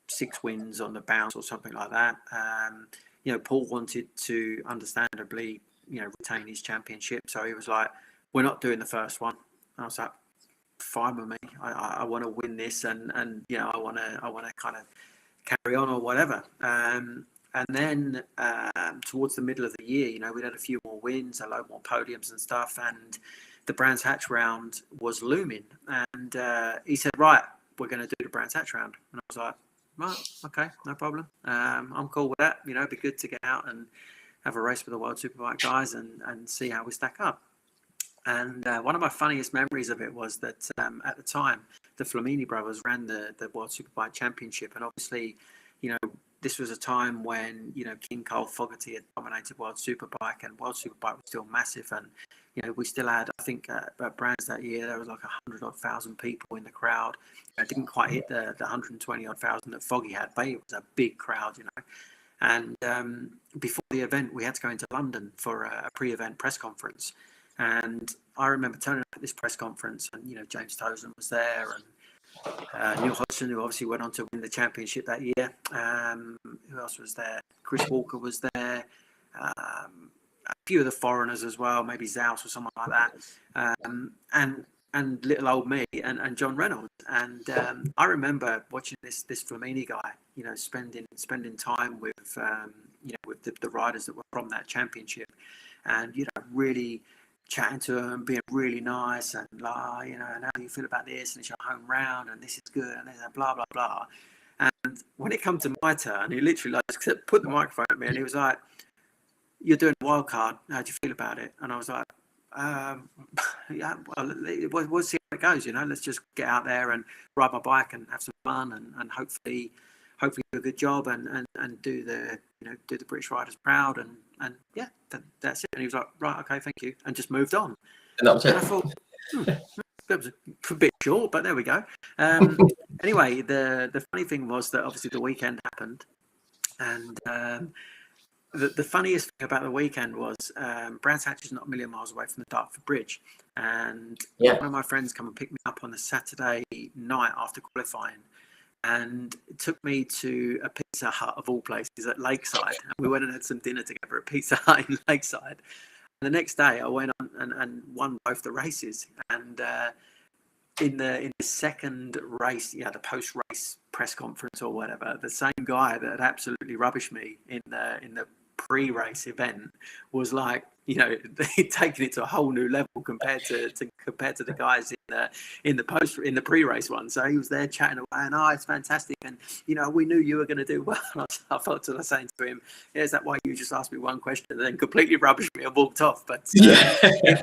6 wins on the bounce or something like that. Paul wanted to, understandably, retain his championship, so he was like, "We're not doing the first one." And I was like, "Fine with me. I want to win this, and I want to kind of carry on or whatever." And then towards the middle of the year, we'd had a few more wins, a load more podiums and stuff, and the Brands Hatch round was looming. And he said, "Right, we're going to do the Brands Hatch round." And I was like, "Right, okay, no problem. I'm cool with that. It'd be good to get out and have a race with the World Superbike guys and see how we stack up." And one of my funniest memories of it was that at the time, the Flamini brothers ran the World Superbike Championship. And obviously, this was a time when, King Cole Fogarty had dominated World Superbike, and World Superbike was still massive. And, we still had, I think, at Brands that year, there was like 100,000 people in the crowd. It didn't quite hit the 120,000 that Foggy had, but it was a big crowd, And before the event, we had to go into London for a pre-event press conference. And I remember turning up at this press conference, and James Tozen was there, and Neil Hodgson, who obviously went on to win the championship that year. Who else was there? Chris Walker was there. A few of the foreigners as well, maybe Zaus or someone like that. And little old me and John Reynolds. And I remember watching this Flamini guy, spending time with with the riders that were from that championship, and really chatting to them, being really nice, and and how do you feel about this? And it's your home round, and this is good, and blah blah blah. And when it come to my turn, he literally put the microphone at me, and he was like, "You're doing a wild card. How do you feel about it?" And I was like, "Yeah, well, we'll see how it goes. Let's just get out there and ride my bike and have some fun, and hopefully do a good job and do the do the British riders proud, and yeah, that's it." And he was like, "Right, okay, thank you," and just moved on. And that was it. And I thought, that was a bit short, but there we go. Anyway, the funny thing was that obviously the weekend happened, and the funniest thing about the weekend was Brands Hatch is not a million miles away from the Dartford Bridge, and one of my friends come and picked me up on the Saturday night after qualifying, and it took me to a Pizza Hut of all places at Lakeside, and we went and had some dinner together at Pizza Hut in Lakeside. And the next day I went on and won both the races, and in the second race, the post-race press conference or whatever, the same guy that had absolutely rubbished me in the pre-race event was like, taking it to a whole new level compared to the guys in the pre-race one. So he was there chatting away, and it's fantastic, and we knew you were going to do well. And I felt to saying to him, "Yeah, is that why you just asked me one question and then completely rubbished me and walked off?" But it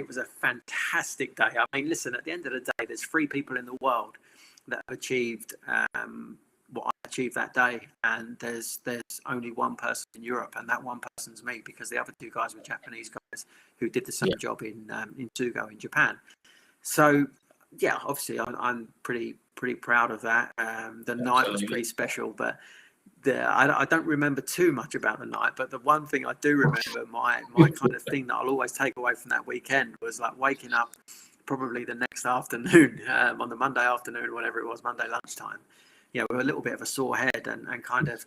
was a fantastic day. I mean, listen, at the end of the day, there's 3 people in the world that have achieved what I achieved that day, and there's only one person in Europe, and that one person's me, because the other 2 guys were Japanese guys who did the same job in Sugo in Japan. So yeah, obviously I'm pretty proud of that. The night was pretty special, but I don't remember too much about the night, but the one thing I do remember, my kind of thing that I'll always take away from that weekend, was like waking up probably the next afternoon, on the Monday afternoon, whatever it was, Monday lunchtime, with a little bit of a sore head, and kind of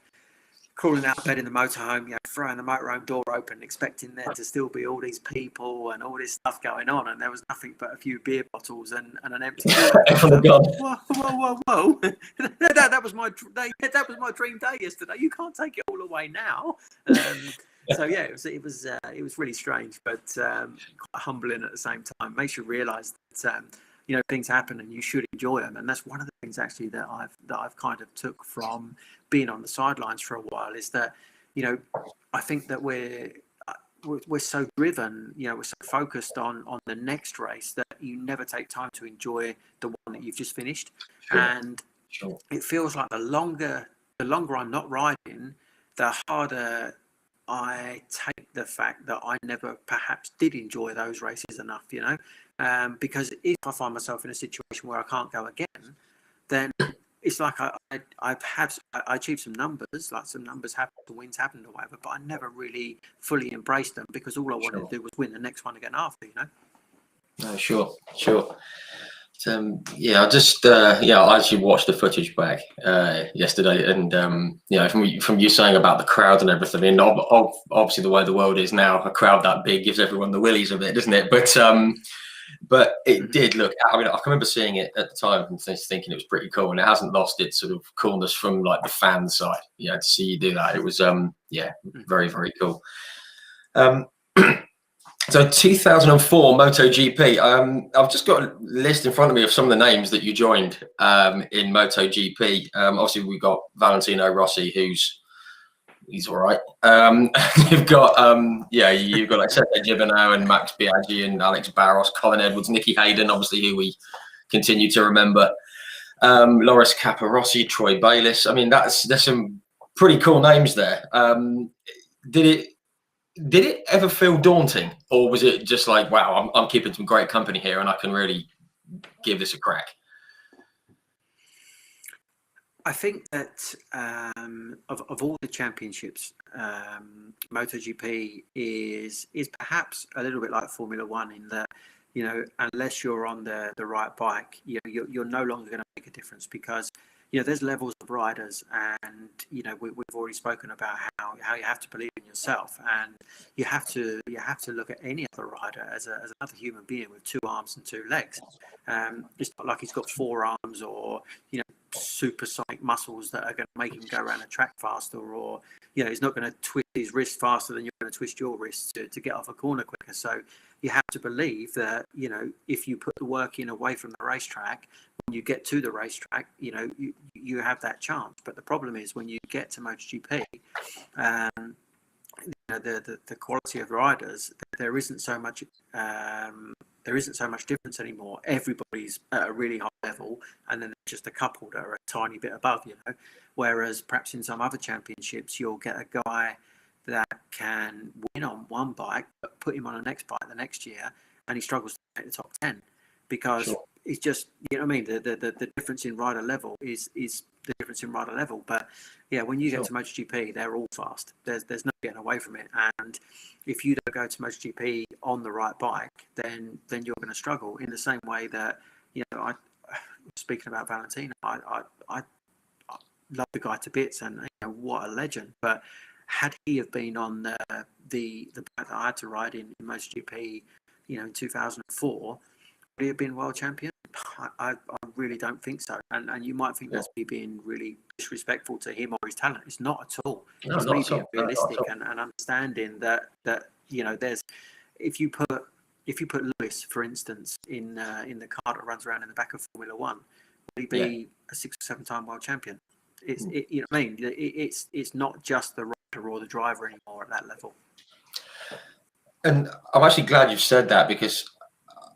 crawling out of bed in the motorhome, throwing the motorhome door open, expecting there to still be all these people and all this stuff going on, and there was nothing but a few beer bottles and an empty whoa. that was my dream day yesterday. You can't take it all away now. So yeah, it was really strange, but quite humbling at the same time. Makes you realise that things happen and you should enjoy them, and that's one of the things actually that I've kind of took from being on the sidelines for a while, is that I think that we're so driven, we're so focused on the next race, that you never take time to enjoy the one that you've just finished. And it feels like the longer I'm not riding, the harder I take the fact that I never perhaps did enjoy those races enough, because if I find myself in a situation where I can't go again, then it's like I achieved some numbers, like some numbers happened, the wins happened or whatever, but I never really fully embraced them, because all I wanted to do was win the next one again after, No, sure. I just I actually watched the footage back yesterday, and from you saying about the crowd and everything, and obviously the way the world is now, a crowd that big gives everyone the willies a bit, doesn't it? But it did look, I mean, I can remember seeing it at the time and thinking it was pretty cool, and it hasn't lost its sort of coolness from like the fan side. To see you do that, it was very, very cool. So 2004 MotoGP. I've just got a list in front of me of some of the names that you joined in MotoGP. Obviously, we've got Valentino Rossi, he's all right. You've got you've got like Sergio Gibernau and Max Biaggi and Alex Barros, Colin Edwards, Nicky Hayden, obviously, who we continue to remember. Loris Capirossi, Troy Bayliss. I mean, there's some pretty cool names there. Did it ever feel daunting, or was it just like, wow, I'm keeping some great company here and I can really give this a crack? I think that of all the championships, MotoGP is perhaps a little bit like Formula One in that, unless you're on the right bike, you're no longer going to make a difference because there's levels of riders, and we've already spoken about how you have to believe in yourself, and you have to look at any other rider as another human being with two arms and two legs. It's not like he's got four arms or supersonic muscles that are going to make him go around a track faster, or he's not going to twist his wrist faster than you're going to twist your wrist to get off a corner quicker. So you have to believe that if you put the work in away from the racetrack, when you get to the racetrack, you have that chance. But the problem is when you get to MotoGP, the quality of riders, there isn't so much difference anymore. Everybody's at a really high level, and then there's just a couple that are a tiny bit above, Whereas perhaps in some other championships, you'll get a guy that can win on one bike, but put him on a next bike the next year, and he struggles to make the top 10 because Sure. it's just, I mean, the difference in rider level is the difference in rider level. But yeah, when you get to MotoGP, they're all fast. There's no getting away from it. And if you don't go to MotoGP on the right bike, then you're going to struggle in the same way that, I speaking about Valentino, I love the guy to bits, and what a legend. But had he have been on the bike that I had to ride in MotoGP, in 2004, would he have been world champion? I really don't think so. And you might think that's me being really disrespectful to him or his talent. It's not at all. No, It's not me at all. being realistic and understanding that there's if you put Lewis, for instance, in the car that runs around in the back of Formula One, would he be a 6 or 7 time world champion? It's what I mean. It's not just the rider or the driver anymore at that level. And I'm actually glad you've said that, because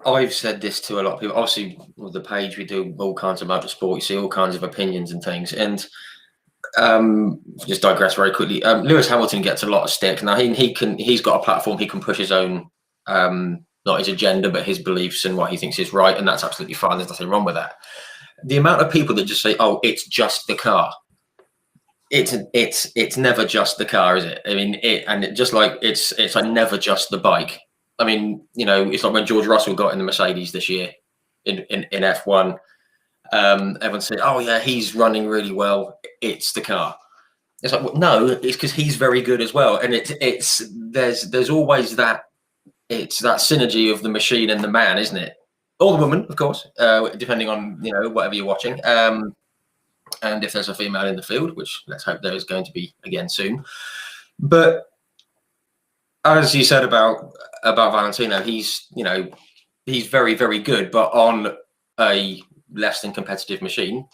I've said this to a lot of people. Obviously, with the page, we do all kinds of motorsport. You see all kinds of opinions and things. And just digress very quickly. Lewis Hamilton gets a lot of stick. Now he's got a platform. He can push his own, not his agenda, but his beliefs and what he thinks is right, and that's absolutely fine. There's nothing wrong with that. The amount of people that just say, "Oh, it's just the car." It's never just the car, is it? I mean, it's like never just the bike. I mean, it's like when George Russell got in the Mercedes this year in F1. Everyone said, "Oh yeah, he's running really well. It's the car." It's like, well, no, it's because he's very good as well. And there's always that, it's that synergy of the machine and the man, isn't it? Or the woman, of course, depending on whatever you're watching. And if there's a female in the field, which let's hope there is going to be again soon. But as you said about Valentino, he's very, very good, but on a less than competitive machine,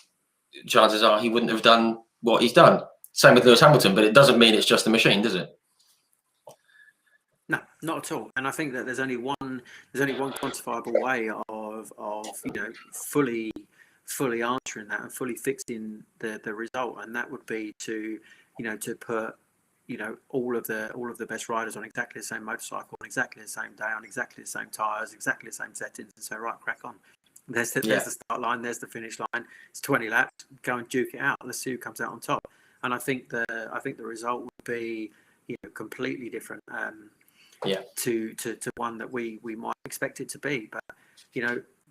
chances are he wouldn't have done what he's done. Same with Lewis Hamilton, but it doesn't mean it's just the machine, does it? No, not at all. And I think that there's only one quantifiable way of fully answering that and fully fixing the result, and that would be to put all of the best riders on exactly the same motorcycle on exactly the same day on exactly the same tires, exactly the same settings, and say, right, crack on. There's the start line, there's the finish line. It's 20 laps. Go and duke it out. Let's see who comes out on top. And I think the result would be completely different to one that we might expect it to be. But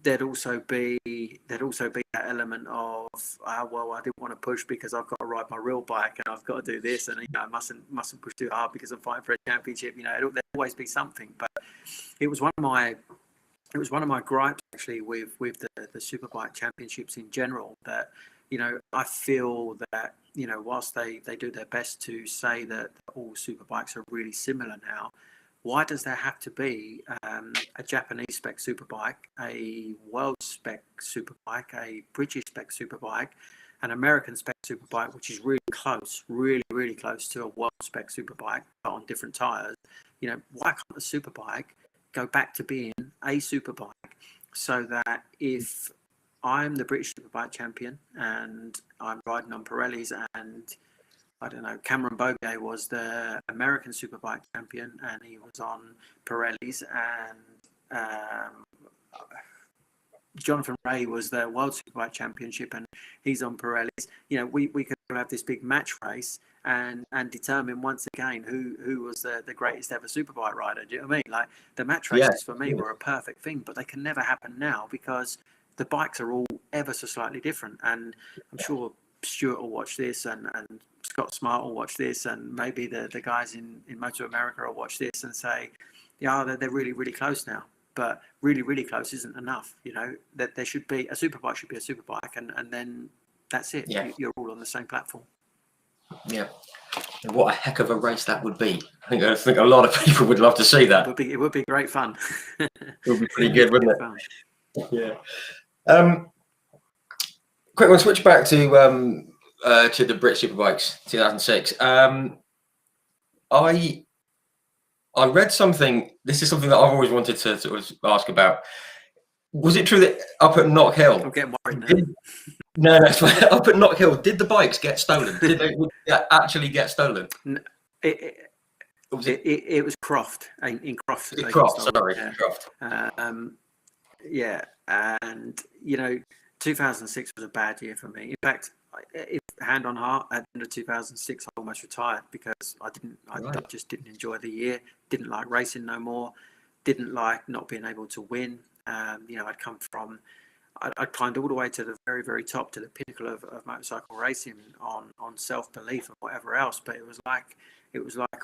there'd also be that element of well, I didn't want to push because I've got to ride my real bike and I've got to do this, and I mustn't push too hard because I'm fighting for a championship. There'll always be something. But it was one of my gripes actually with the Superbike championships in general, that I feel that whilst they do their best to say that all Superbikes are really similar now, why does there have to be a Japanese spec superbike, a world spec superbike, a British spec superbike, an American spec superbike, which is really close to a world spec superbike, but on different tires? Why can't the superbike go back to being a superbike, so that if I'm the British Superbike champion and I'm riding on Pirellis, and I don't know, Cameron Bogue was the American Superbike champion, and he was on Pirellis, and Jonathan Ray was the World Superbike Championship, and he's on Pirellis. You know, we could have this big match race and determine once again who was the greatest ever Superbike rider. Do you know what I mean? Like, the match races for me were a perfect thing, but they can never happen now because the bikes are all ever so slightly different. And I'm sure Stuart will watch this, and Scott Smart will watch this, and maybe the guys in Motor America will watch this and say, yeah, they're really, really close now. But really, really close isn't enough. You know, that there should be a Superbike should be a Superbike, and then that's it. Yeah. You're all on the same platform. Yeah. And what a heck of a race that would be. I think a lot of people would love to see that. It would be great fun. It would be pretty good, wouldn't it? Fun. Yeah. Quick one. Switch back to the Brit Superbikes 2006. I read something. This is something that I've always wanted to sort of ask about. Was it true that up at Knock Hill? I'm getting worried No, now. up at Knock Hill, did the bikes get stolen? Did they actually get stolen? It was Croft in Croft. Croft, sorry, Croft. Yeah, and you know, 2006 was a bad year for me. In fact, hand on heart, at the end of 2006, I almost retired because I just didn't enjoy the year. Didn't like racing no more. Didn't like not being able to win. You know, I climbed all the way to the very, very top, to the pinnacle of motorcycle racing on self-belief and whatever else. But it was like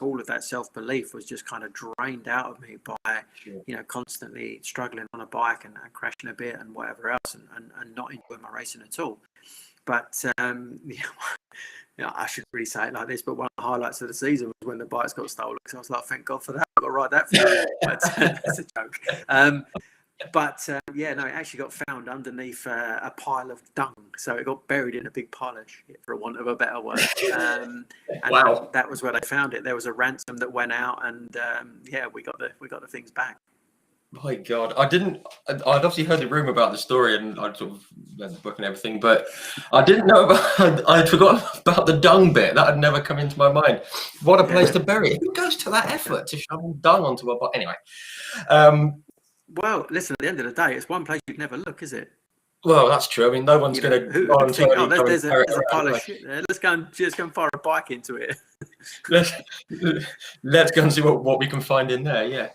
all of that self-belief was just kind of drained out of me by, you know, constantly struggling on a bike and crashing a bit and whatever else, and not enjoying my racing at all. But I shouldn't really say it like this, but one of the highlights of the season was when the bikes got stolen. So I was like, thank God for that. I've got to ride that for you. But that's a joke. It actually got found underneath a pile of dung. So it got buried in a big pile of shit, for want of a better word. And wow. that was where they found it. There was a ransom that went out, and we got the things back. My God, I'd obviously heard the rumor about the story, and I'd sort of read the book and everything, but I didn't know I'd forgotten about the dung bit. That had never come into my mind. What a place to bury it. Who goes to that effort to shovel dung onto a bike? Anyway. Well, listen, at the end of the day, it's one place you'd never look, is it? Well, that's true. I mean, no one's going to think, there's a pile of shit there. Let's go and fire a bike into it. let's go and see what we can find in there. Yeah,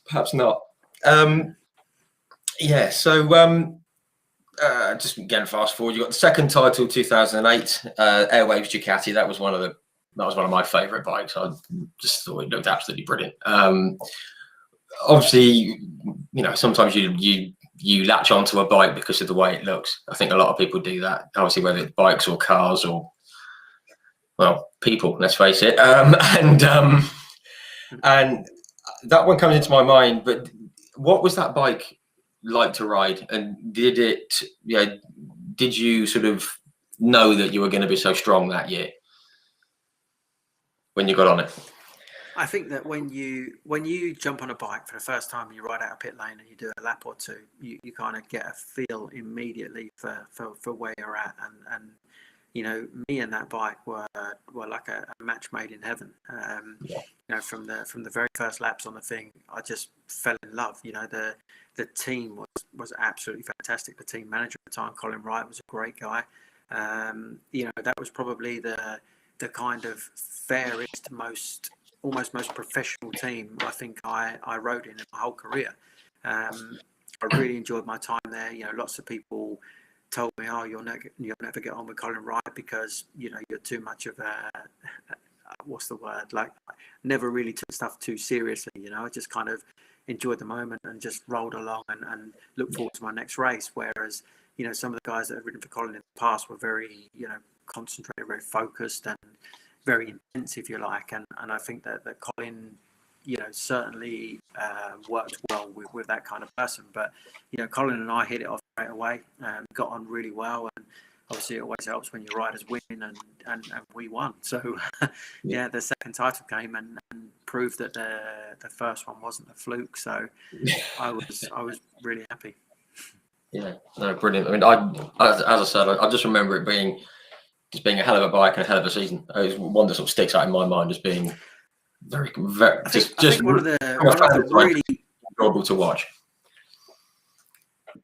perhaps not. Just again, fast forward. You got the second title, 2008, Airwaves Ducati. That was one of my favourite bikes. I just thought it looked absolutely brilliant. Obviously, you know, sometimes you latch onto a bike because of the way it looks. I think a lot of people do that. Obviously, whether it's bikes or cars or, well, people. Let's face it. And that one comes into my mind. But what was that bike like to ride? And did you sort of know that you were going to be so strong that year when you got on it? I think that when you jump on a bike for the first time, you ride out a pit lane and you do a lap or two, you kind of get a feel immediately for where you're at, and you know, me and that bike were like a match made in heaven. You know, from the very first laps on the thing, I just fell in love. You know, the team was absolutely fantastic. The team manager at the time, Colin Wright, was a great guy. You know, that was probably the kind of fairest, almost most professional team I think I rode in my whole career. I really enjoyed my time there. You know, lots of people told me, "Oh, you'll never get on with Colin Wright because, you know, you're too much of a what's the word? Like, never really took stuff too seriously. You know, I just kind of enjoyed the moment and just rolled along and looked forward to my next race. Whereas, you know, some of the guys that have ridden for Colin in the past were very, you know, concentrated, very focused, and very intense, if you like. And I think that Colin, you know, certainly worked well with that kind of person. But, you know, Colin and I hit it off straight away, got on really well, and obviously it always helps when your riders win, and we won. So yeah, the second title came and proved that the first one wasn't a fluke. So I was really happy. Yeah, no, brilliant. I mean, as I said, I just remember it being a hell of a bike and a hell of a season. It was one that sort of sticks out in my mind as being very just one of the really enjoyable to watch.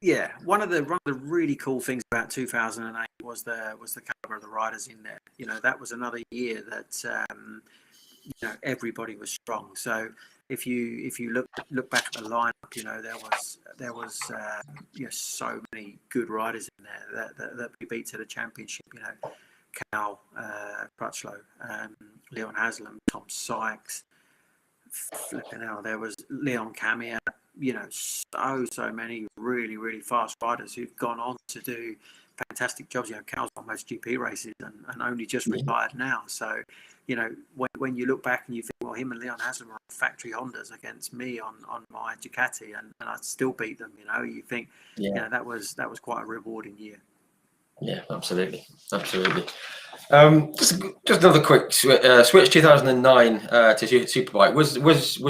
Yeah, one of the really cool things about 2008 was the caliber of the riders in there. You know, that was another year that you know, everybody was strong. So if you look back at the lineup, you know, there was you know, so many good riders in there that we beat to the championship. You know, Cal Crutchlow, Leon Haslam, Tom Sykes, flipping hell, there was Leon Camier. You know, so many really fast riders who've gone on to do fantastic jobs. You know, Cal's won most GP races and only just retired now. So, you know, when you look back and you think, well, him and Leon Haslam are on factory Hondas against me on my Ducati, and I still beat them. You know, you think, you know, that was quite a rewarding year. Yeah, absolutely. Just another quick switch. 2009 to Superbike. Was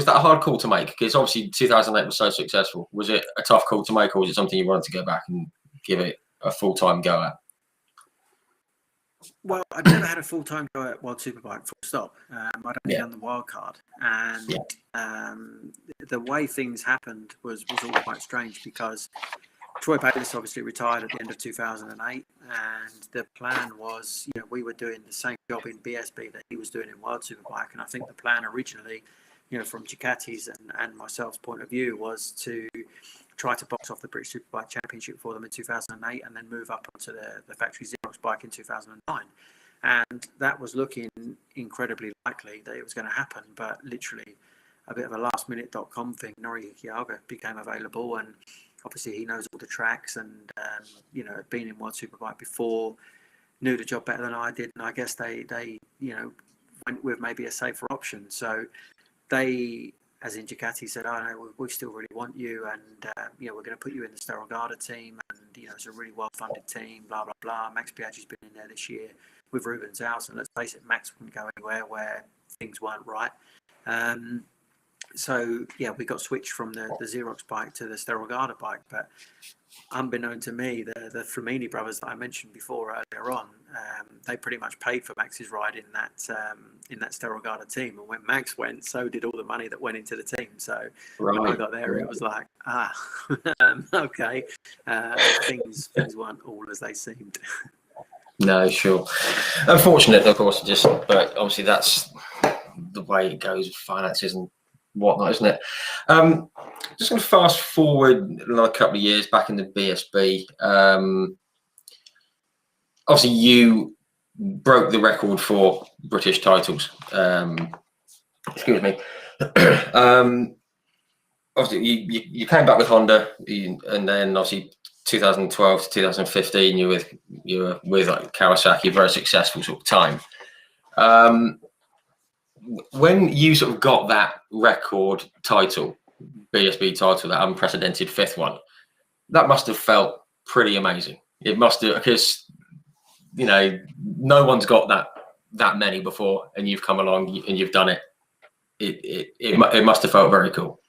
that a hard call to make? Because obviously 2008 was so successful. Was it a tough call to make, or was it something you wanted to go back and give it a full-time go at? Well, I'd never had a full-time go at World Superbike, full stop. I'd only done the wild card, and the way things happened was all quite strange, because Troy Bayliss obviously retired at the end of 2008, and the plan was, you know, we were doing the same job in BSB that he was doing in World Superbike, and I think the plan originally, you know, from Ducati's and myself's point of view, was to try to box off the British Superbike Championship for them in 2008 and then move up onto the factory Xerox bike in 2009. And that was looking incredibly likely that it was going to happen, but literally a bit of a last-minute.com thing. Nori Hikiaga became available, and obviously he knows all the tracks, and you know, had been in World Superbike before, knew the job better than I did, and I guess they you know, went with maybe a safer option. So they, as in Ducati, said, "Oh no, we still really want you, and you know, we're going to put you in the Sterile Garda team, and you know, it's a really well-funded team, blah blah blah." Max Biaggi's been in there this year with Rubens out, and let's face it, Max wouldn't go anywhere where things weren't right. So yeah, we got switched from the Xerox bike to the Sterile Garda bike, but unbeknown to me, the Flamini brothers that I mentioned before earlier on, they pretty much paid for Max's ride in that Sterile Garda team, and when Max went, so did all the money that went into the team. So when I got there, it was like, okay, things weren't all as they seemed. No, sure. Unfortunate, of course, but obviously that's the way it goes with finances and whatnot, isn't it? Just going to fast forward another couple of years back in the BSB. Obviously, you broke the record for British titles. Excuse me. Obviously, you came back with Honda, and then obviously 2012 to 2015, you were with like Kawasaki, very successful sort of time. When you sort of got that record title, BSB title, that unprecedented fifth one, that must have felt pretty amazing. It must have, because you know, no one's got that many before, and you've come along and you've done it. It must have felt very cool.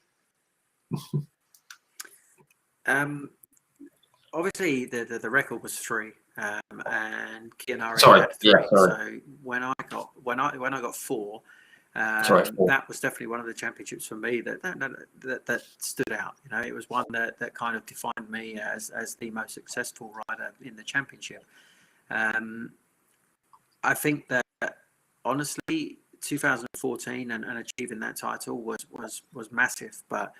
Obviously the record was 3, and Kianari had 3. So when I got 4, that was definitely one of the championships for me that stood out. You know, it was one that kind of defined me as the most successful rider in the championship. I think that honestly, 2014 and achieving that title was massive. But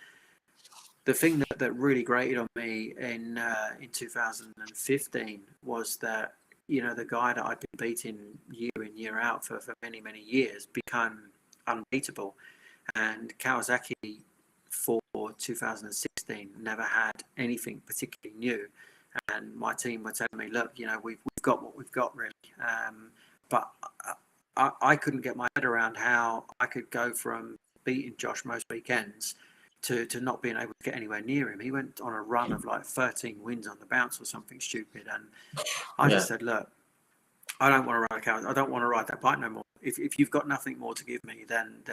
the thing that really grated on me in 2015 was that, you know, the guy that I'd been beating year in, year out for many, many years became unbeatable. And Kawasaki for 2016 never had anything particularly new. And my team were telling me, look, you know, we've got what we've got, really. But I couldn't get my head around how I could go from beating Josh most weekends to not being able to get anywhere near him. He went on a run of like 13 wins on the bounce or something stupid. And I just said, look, I don't want to ride a Kawasaki. I don't want to ride that bike no more. If you've got nothing more to give me, then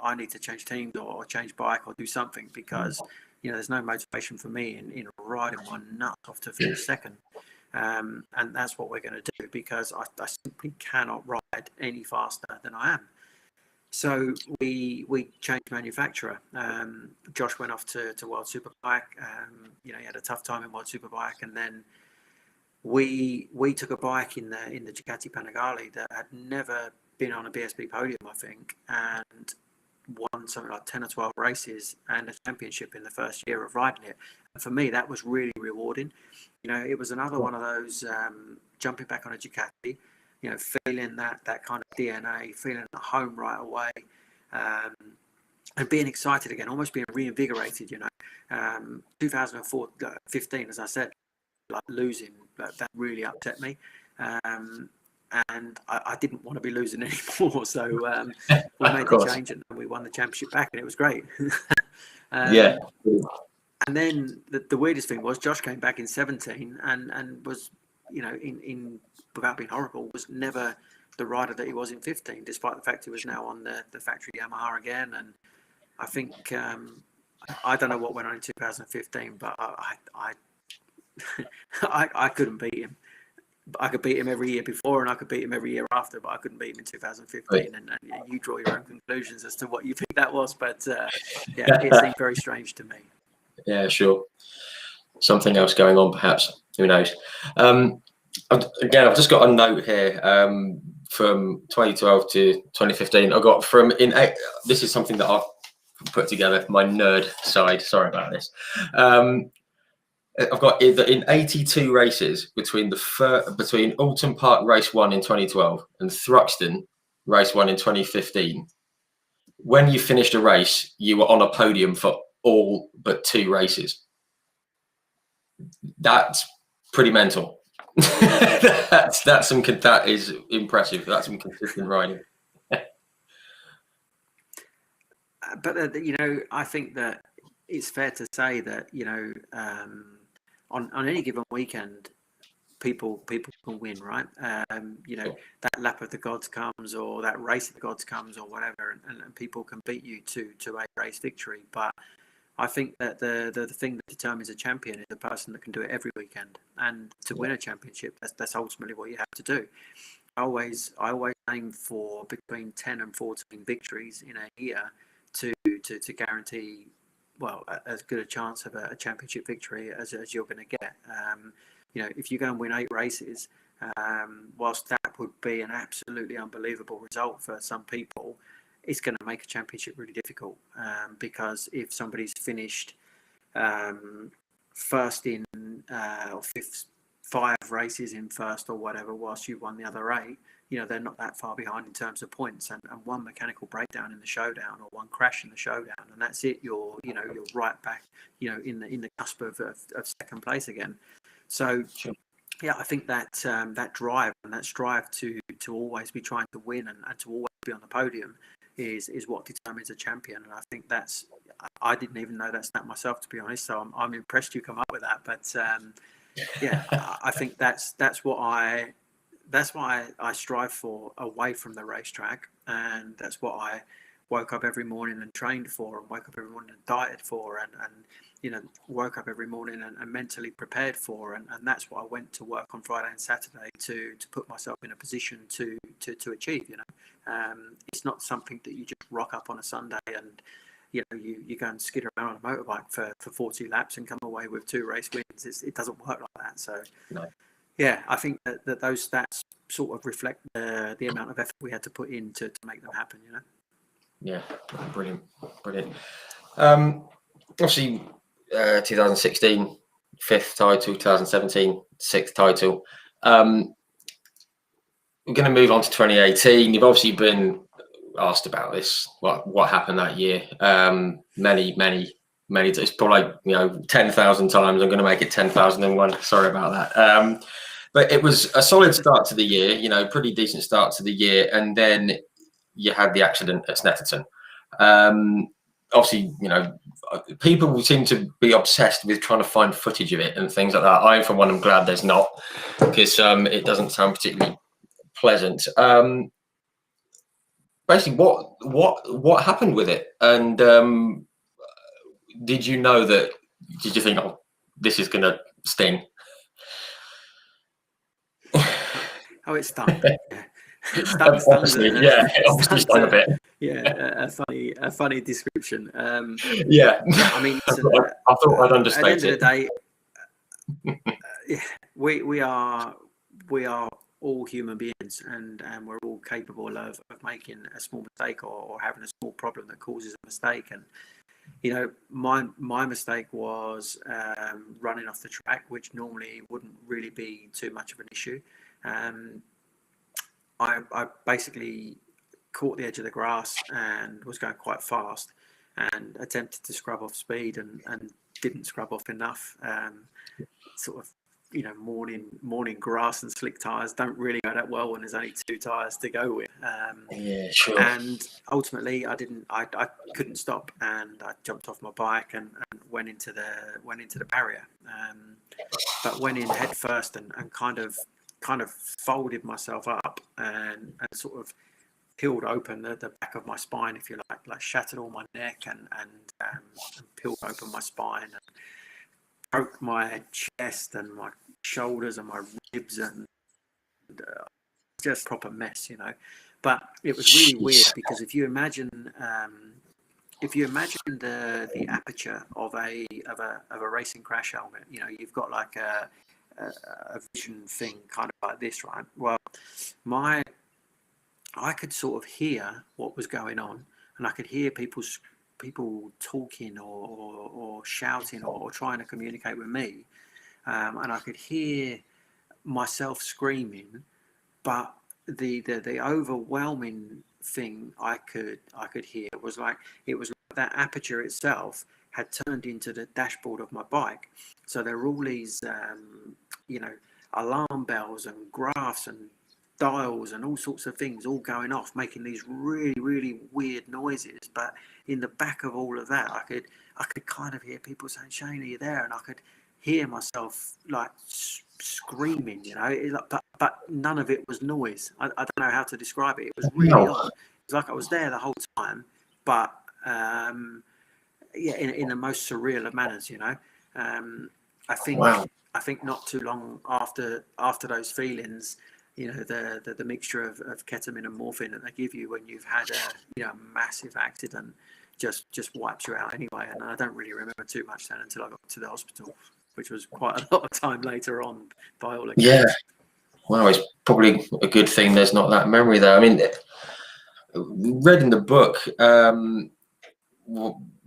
I need to change teams or change bike or do something, because, you know, there's no motivation for me in riding one nut off to finish second. And that's what we're going to do, because I simply cannot ride any faster than I am. So we changed manufacturer. Josh went off to World Superbike. He had a tough time in World Superbike, and then we took a bike in the Ducati Panigale that had never been on a BSB podium, I think, and won something like 10 or 12 races and a championship in the first year of riding it. And for me, that was really rewarding. It was another one of those jumping back on a Ducati, feeling that kind of DNA, feeling at home right away, and being excited again, almost being reinvigorated. 2015, as I said, like losing, that really upset me. And I didn't want to be losing anymore. So we made the change and we won the championship back, and it was great. Yeah. And then the weirdest thing was Josh came back in 17 and was, in without being horrible, was never the rider that he was in 15, despite the fact he was now on the factory Yamaha again. And I think, I don't know what went on in 2015, but I couldn't beat him. I could beat him every year before, and I could beat him every year after, but I couldn't beat him in 2015. Right. And you draw your own conclusions as to what you think that was. But it seemed very strange to me. Yeah, sure. Something else going on, perhaps. Who knows? Again, I've just got a note here from 2012 to 2015. I got this is something that I've put together, my nerd side. Sorry about this. I've got in 82 races between Alton Park race 1 in 2012 and Thruxton race 1 in 2015. When you finished a race, you were on a podium for all but 2 races. That's pretty mental. That is impressive. That's some consistent riding. But I think that it's fair to say that on any given weekend, people can win, right? That lap of the gods comes, or that race of the gods comes, or whatever, and people can beat you to a race victory. But I think that the thing that determines a champion is the person that can do it every weekend. And to win a championship, that's ultimately what you have to do. I always aim for between 10 and 14 victories in a year to guarantee, well, as good a chance of a championship victory as you're going to get. If you go and win 8 races, whilst that would be an absolutely unbelievable result for some people, it's going to make a championship really difficult, because if somebody's finished first in or 5 races in first or whatever, whilst you won the other 8, they're not that far behind in terms of points, and one mechanical breakdown in the showdown or one crash in the showdown, and that's it. You're right back, in the cusp of second place again. So, yeah, I think that that drive and that strive to always be trying to win and to always be on the podium is what determines a champion. And I think I didn't even know that stat myself, to be honest. So I'm impressed you come up with that. But yeah, I think that's why I strive for away from the racetrack, and that's what I woke up every morning and trained for, and woke up every morning and dieted for, and woke up every morning and mentally prepared for, and that's what I went to work on Friday and Saturday to put myself in a position to achieve. It's not something that you just rock up on a Sunday and you go and skid around on a motorbike for 40 laps and come away with 2 race wins. It doesn't work like that. So no. Yeah, I think that those stats sort of reflect the amount of effort we had to put in to make them happen. Yeah, brilliant. Obviously, 2016 5th title, 2017 6th title. We're going to move on to 2018. You've obviously been asked about this. What happened that year? Many. It's probably 10,000 times. I'm going to make it 10,001. Sorry about that. But it was a solid start to the year. Pretty decent start to the year, and then you had the accident at Snetterton. Obviously, people seem to be obsessed with trying to find footage of it and things like that. I, for one, am glad there's not, because it doesn't sound particularly pleasant. Basically, what happened with it, and did you know that? Did you think, oh, this is gonna sting? Oh, it's done. Obviously, yeah, it obviously stung a bit. Yeah, a funny description. Yeah, But I mean, listen, I thought I'd at understate the end of the it. day, yeah, we are all human beings, and we're all capable of making a small mistake or having a small problem that causes a mistake. And you know, my mistake was running off the track, which normally wouldn't really be too much of an issue. I basically caught the edge of the grass and was going quite fast and attempted to scrub off speed and didn't scrub off enough. Sort of, you know, morning grass and slick tires don't really go that well when there's only two tires to go with. Yeah, sure. And ultimately I couldn't stop, and I jumped off my bike and went into the barrier. But went in head first and kind of folded myself up and sort of peeled open the back of my spine, if you like shattered all my neck and peeled open my spine and broke my chest and my shoulders and my ribs and just proper mess, you know. But it was really weird because if you imagine the aperture of a racing crash helmet, you know, you've got like a vision thing kind of like this, right? Well, I could sort of hear what was going on, and I could hear people talking or shouting or trying to communicate with me, and I could hear myself screaming, but the overwhelming thing I could hear was like that aperture itself had turned into the dashboard of my bike. So there were all these you know, alarm bells and graphs and dials and all sorts of things all going off, making these really weird noises. But in the back of all of that, I could kind of hear people saying, "Shane, are you there?" And I could hear myself like screaming, you know, but none of it was noise. I don't know how to describe it. It was really odd. It was like I was there the whole time, but yeah, in the most surreal of manners, you know. I think not too long after those feelings, you know, the mixture of ketamine and morphine that they give you when you've had a massive accident just wipes you out anyway. And I don't really remember too much then until I got to the hospital, which was quite a lot of time later on, by all accounts. Yeah. Well, it's probably a good thing there's not that memory there. I mean, read in the book,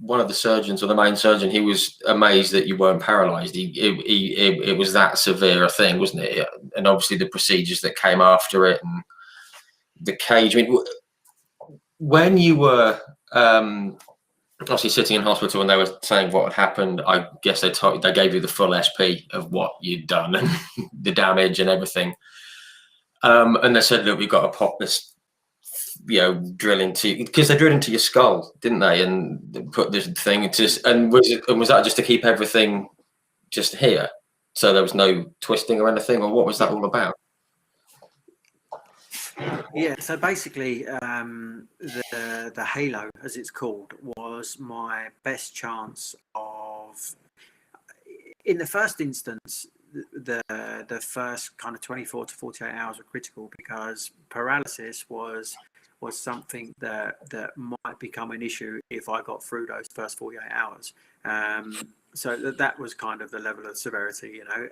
one of the surgeons, or the main surgeon, he was amazed that you weren't paralyzed. It was that severe a thing, wasn't it? And obviously the procedures that came after it and the cage. I mean, when you were obviously sitting in hospital and they were saying what had happened, I guess they gave you the full SP of what you'd done and the damage and everything. And they said, look, we've got to pop this, you know, drill into, because they drilled into your skull, didn't they? And put this thing was that just to keep everything just here? So there was no twisting or anything, or what was that all about? Yeah, so basically, the halo, as it's called, was my best chance of, in the first instance, the first kind of 24 to 48 hours were critical because paralysis was something that might become an issue if I got through those first 48 hours. So that was kind of the level of severity, you know.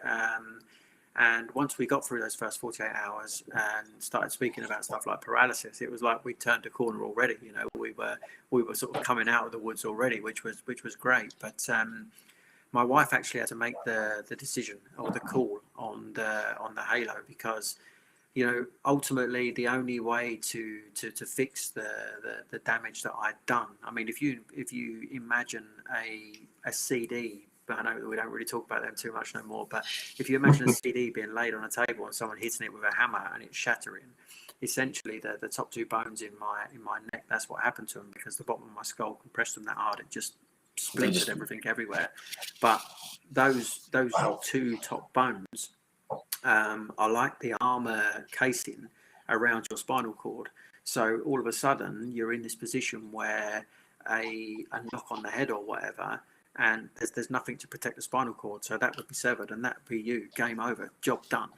And once we got through those first 48 hours and started speaking about stuff like paralysis, it was like we turned a corner already. You know, we were sort of coming out of the woods already, which was great. But my wife actually had to make the decision or the call on the halo because, you know, ultimately the only way to fix the damage that I'd done. I mean, if you imagine a CD. But I know we don't really talk about them too much no more. But if you imagine a CD being laid on a table and someone hitting it with a hammer and it's shattering, essentially the top two bones in my neck, that's what happened to them because the bottom of my skull compressed them that hard. It just splintered everything everywhere. But those two top bones are like the armor casing around your spinal cord. So all of a sudden you're in this position where a knock on the head or whatever and there's nothing to protect the spinal cord, so that would be severed, and that would be you, game over, job done.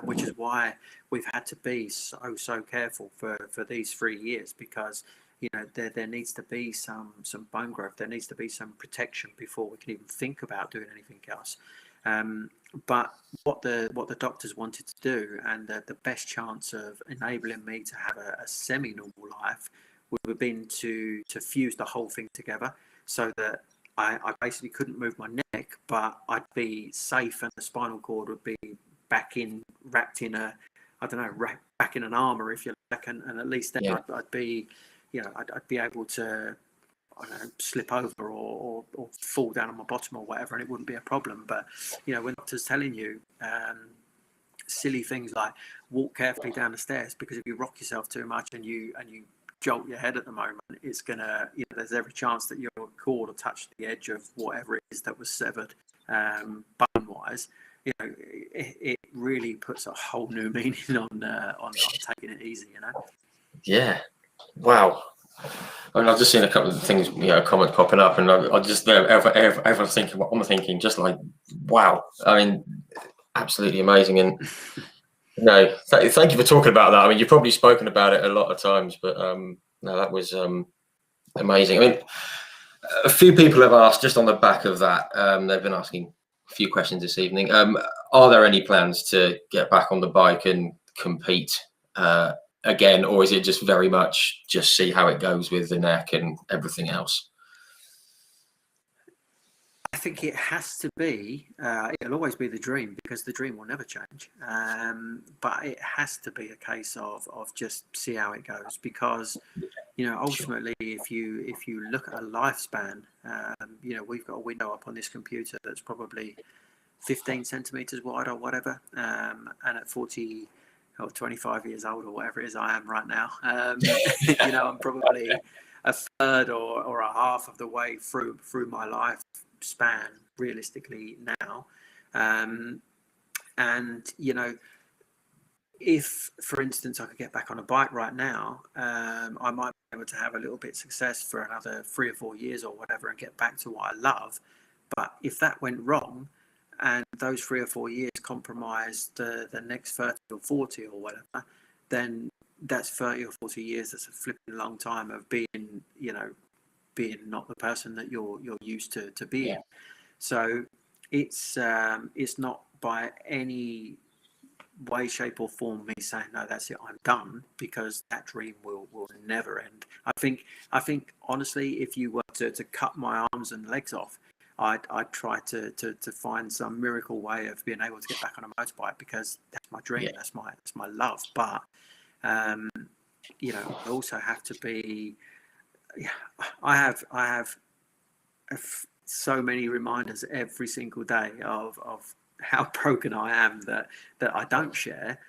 Which is why we've had to be so careful for these 3 years, because there needs to be some bone growth, there needs to be some protection before we can even think about doing anything else. But what the doctors wanted to do, and the best chance of enabling me to have a semi-normal life, would have been to fuse the whole thing together, so that I basically couldn't move my neck, but I'd be safe, and the spinal cord would be wrapped in back in an armor, if you like, and at least then I'd be, I'd be able to, I don't know, slip over or fall down on my bottom or whatever, and it wouldn't be a problem. But when doctors telling you silly things like walk carefully down the stairs, because if you rock yourself too much and you jolt your head at the moment, it's gonna, there's every chance that your cord will touch the edge of whatever it is that was severed, bone wise. It really puts a whole new meaning on taking it easy. Yeah. Wow. I mean, I've just seen a couple of things, comments popping up, and I just everyone's thinking what I'm thinking, just like, wow. I mean, absolutely amazing. And thank you for talking about that. I mean, you've probably spoken about it a lot of times, but no, that was amazing. I mean, a few people have asked just on the back of that. They've been asking a few questions this evening. Are there any plans to get back on the bike and compete again, or is it just very much just see how it goes with the neck and everything else? I think it has to be, it'll always be the dream, because the dream will never change. But it has to be a case of just see how it goes, because, ultimately, if you look at a lifespan, we've got a window up on this computer that's probably 15 centimeters wide or whatever. And at 40 or 25 years old or whatever it is I am right now, I'm probably a third or a half of the way through my life span realistically now. And if, for instance, I could get back on a bike right now, I might be able to have a little bit of success for another 3 or 4 years or whatever and get back to what I love. But if that went wrong, and those 3 or 4 years compromised the next 30 or 40 or whatever, then that's 30 or 40 years. That's a flipping long time of being not the person that you're used to being. Yeah. So it's not by any way, shape or form me saying, no, that's it, I'm done, because that dream will never end. I think honestly, if you were to cut my arms and legs off, I'd try to find some miracle way of being able to get back on a motorbike, because that's my dream. Yeah. That's my love. But I also have to be. I have so many reminders every single day of how broken I am that I don't share.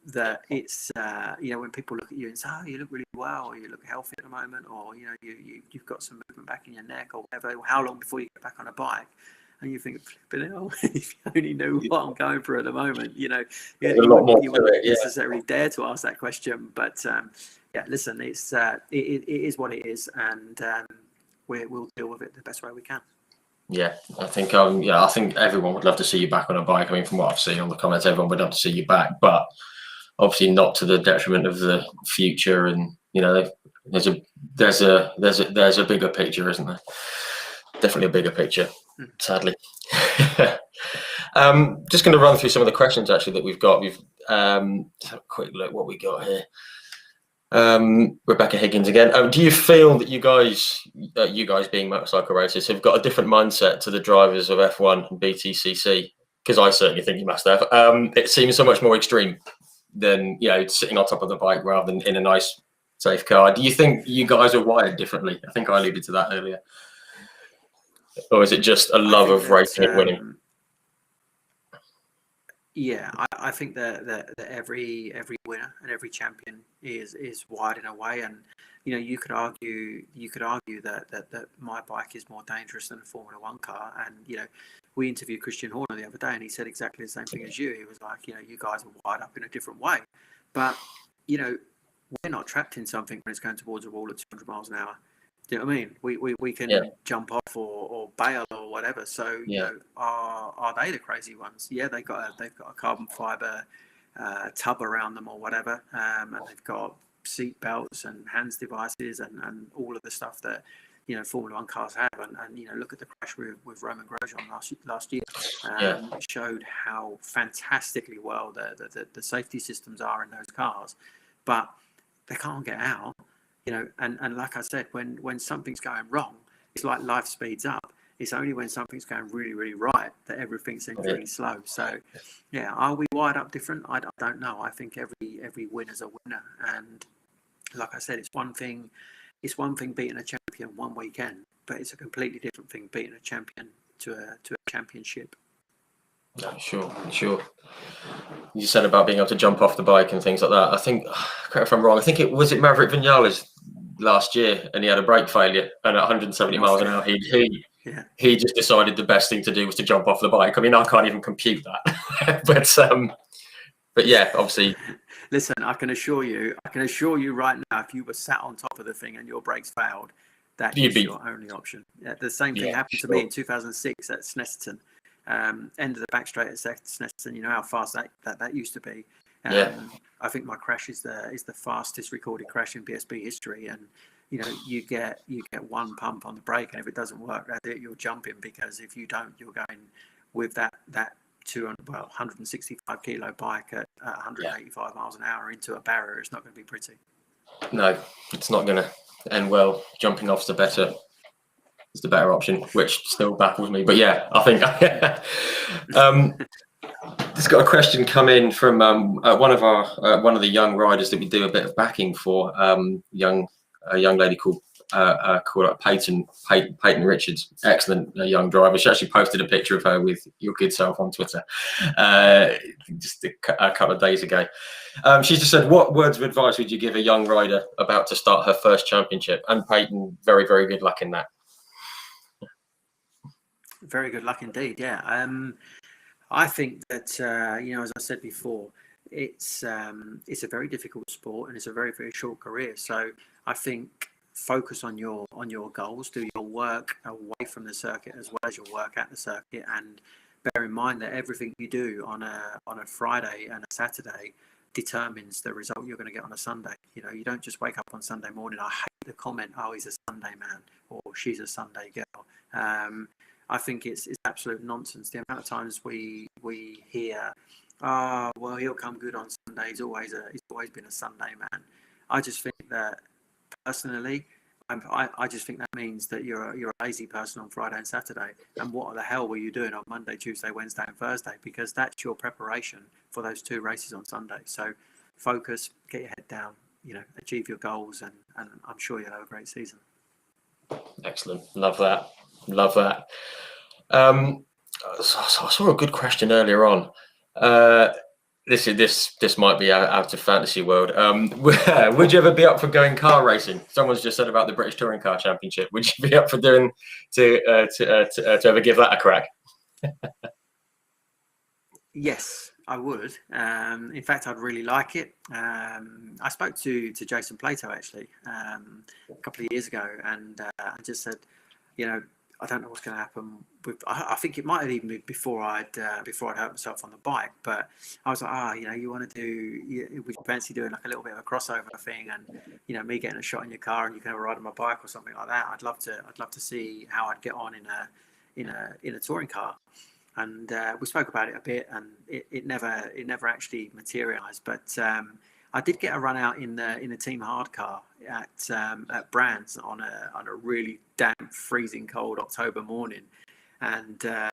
That it's when people look at you and say, oh, you look really well, or you look healthy at the moment, or you've got some movement back in your neck or whatever. How long before you get back on a bike? And you think, flipping hell, if you only knew what I'm going through at the moment, you wouldn't necessarily dare to ask that question. But listen, it is what it is, and we'll deal with it the best way we can. Yeah, I think I think everyone would love to see you back on a bike. I mean, from what I've seen on the comments, everyone would love to see you back, but obviously not to the detriment of the future. And there's a bigger picture, isn't there? Definitely a bigger picture, sadly. Just going to run through some of the questions actually that we've got. We've just have a quick look what we got here. Rebecca Higgins again. Do you feel that you guys being motorcycle racers have got a different mindset to the drivers of F1 and BTCC? Because I certainly think you must have. It seems so much more extreme than sitting on top of the bike rather than in a nice safe car. Do you think you guys are wired differently? I think I alluded to that earlier. Or is it just a love of racing and winning? Yeah, I think that every winner and every champion is wired in a way, and you could argue that my bike is more dangerous than a Formula One car. And we interviewed Christian Horner the other day, and he said exactly the same thing as you. He was like, you guys are wired up in a different way, but we're not trapped in something when it's going towards a wall at 200 miles an hour. Do you know what I mean? We can jump off or bail or whatever. So you know, are they the crazy ones? Yeah, they've got a carbon fiber tub around them or whatever, and they've got seat belts and hands devices and all of the stuff that, you know, Formula One cars have. And you know, look at the crash with Roman Grosjean last year. It showed how fantastically well the safety systems are in those cars, but they can't get out. You know, and like I said, when something's going wrong, it's like life speeds up. It's only when something's going really, really right that everything seems really slow. So, yeah, are we wired up different? I don't know. I think every winner's a winner. And like I said, it's one thing beating a champion one weekend, but it's a completely different thing beating a champion to a championship. No, sure. You said about being able to jump off the bike and things like that. I think, correct if I'm wrong, I think it was Maverick Vinales last year, and he had a brake failure, and at 170 miles an hour, he just decided the best thing to do was to jump off the bike. I mean, I can't even compute that, but yeah, obviously. Listen, I can assure you right now, if you were sat on top of the thing and your brakes failed, that is your only option. Yeah, the same thing happened to me in 2006 at Snetterton. End of the back straight at Snetterton. You know how fast that used to be. I think my crash is the fastest recorded crash in BSB history. And you know, you get one pump on the brake, and if it doesn't work, that's it. You're jumping, because if you don't, you're going with that 165 kilo bike at 185 miles an hour into a barrier. It's not going to be pretty. No, it's not going to end well. Jumping off's the better option, which still baffles me. But yeah, I think just got a question come in from one of the young riders that we do a bit of backing for. A young lady called Peyton Richards, excellent young driver. She actually posted a picture of her with your good self on Twitter just a couple of days ago. She just said, what words of advice would you give a young rider about to start her first championship? And Peyton, very, very good luck in that. Very good luck indeed. Yeah. I think that, you know, as I said before, it's a very difficult sport, and it's a very, very short career. So I think focus on your goals, do your work away from the circuit as well as your work at the circuit, and bear in mind that everything you do on a Friday and a Saturday determines the result you're going to get on a Sunday. You know, you don't just wake up on Sunday morning. I hate the comment, "Oh, he's a Sunday man," or "She's a Sunday girl." I think it's absolute nonsense. The amount of times we hear, "Oh, well, he'll come good on Sunday. He's always been a Sunday man." I just think that, personally, I just think that means that you're a lazy person on Friday and Saturday. And what the hell were you doing on Monday, Tuesday, Wednesday, and Thursday? Because that's your preparation for those two races on Sunday. So focus, get your head down, you know, achieve your goals, and I'm sure you'll have a great season. Excellent. Love that. So I saw a good question earlier on. This might be out of fantasy world. Would you ever be up for going car racing? Someone's just said about the British Touring Car Championship. Would you be up for to ever give that a crack? Yes, I would. In fact, I'd really like it. I spoke to Jason Plato actually a couple of years ago, and I just said, you know, I don't know what's going to happen with. I think it might have even been before I'd hurt myself on the bike. But I was like, you know, you want to do? Would you fancy doing like a little bit of a crossover thing, and you know, me getting a shot in your car, and you can have a ride on my bike or something like that. I'd love to see how I'd get on in a touring car. And we spoke about it a bit, and it never actually materialised. But I did get a run out in a team hard car at Brands on a really damp, freezing cold October morning, and I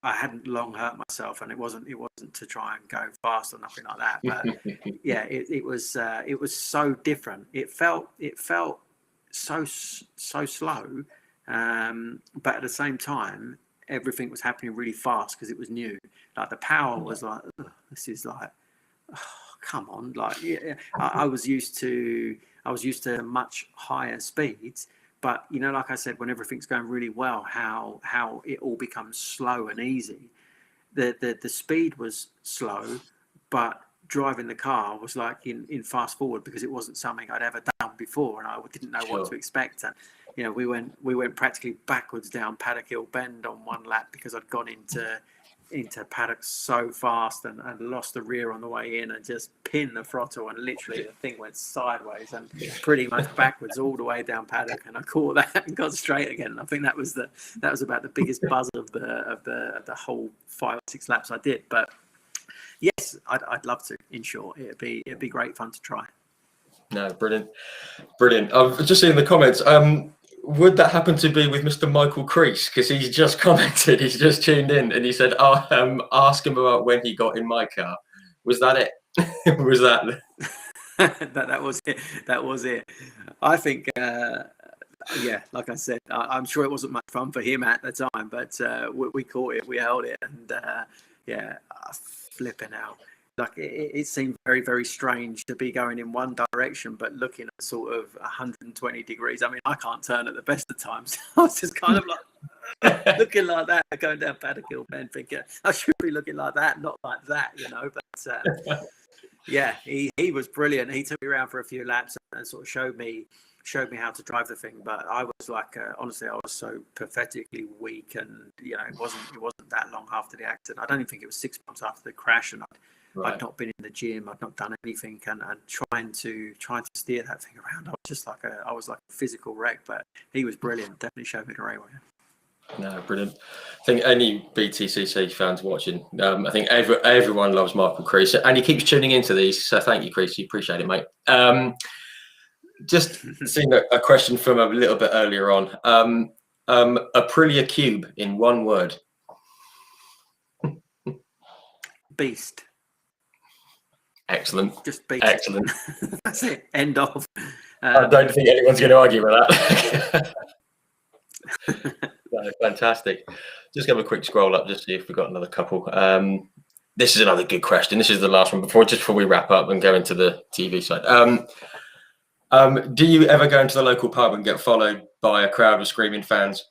hadn't long hurt myself, and it wasn't to try and go fast or nothing like that. But yeah, it was so different. It felt so slow, but at the same time, everything was happening really fast because it was new. Like the power was like, this is like, oh, come on. Like, yeah, I was used to much higher speeds, but you know, like I said, when everything's going really well, how it all becomes slow and easy. The speed was slow, but driving the car was like in fast forward, because it wasn't something I'd ever done before, and I didn't know what to expect. And we went practically backwards down Paddock Hill Bend on one lap, because I'd gone into paddock so fast and lost the rear on the way in, and just pinned the throttle, and literally the thing went sideways and pretty much backwards all the way down paddock, and I caught that and got straight again. And I think that was about the biggest buzz of the whole 5 or 6 laps I did. But yes, I'd love to. In short, it'd be great fun to try. No, brilliant. I've just seen in the comments. Would that happen to be with Mr. Michael Crease? Because he's just commented, he's just tuned in, and he said, ask him about when he got in my car. Was that it? Was that? that was it. That was it. I think, like I said, I'm sure it wasn't much fun for him at the time, but we caught it, we held it, and flipping out. Like it seemed very, very strange to be going in one direction, but looking at sort of 120 degrees. I mean, I can't turn at the best of times. I was just kind of like looking like that, going down Paddock Hill Bend, thinking I should be looking like that, not like that, But he was brilliant. He took me around for a few laps and sort of showed me how to drive the thing. But I was like, honestly, I was so pathetically weak, and it wasn't that long after the accident. I don't even think it was 6 months after the crash, and I'd not been in the gym, I'd not done anything, and trying to steer that thing around, I was just like a physical wreck. But he was brilliant. Definitely showed me the right way. No, brilliant. I think any BTCC fans watching, I think everyone loves Michael Crease, and he keeps tuning into these. So thank you, Crease. You appreciate it, mate. Just seeing a question from a little bit earlier on. Aprilia Cube in one word. Beast. Excellent. Just beast. Excellent. That's it. End of. I don't think anyone's going to argue with that. No, fantastic. Just give a quick scroll up, just see if we've got another couple. This is another good question. This is the last one before we wrap up and go into the TV side. Do you ever go into the local pub and get followed by a crowd of screaming fans?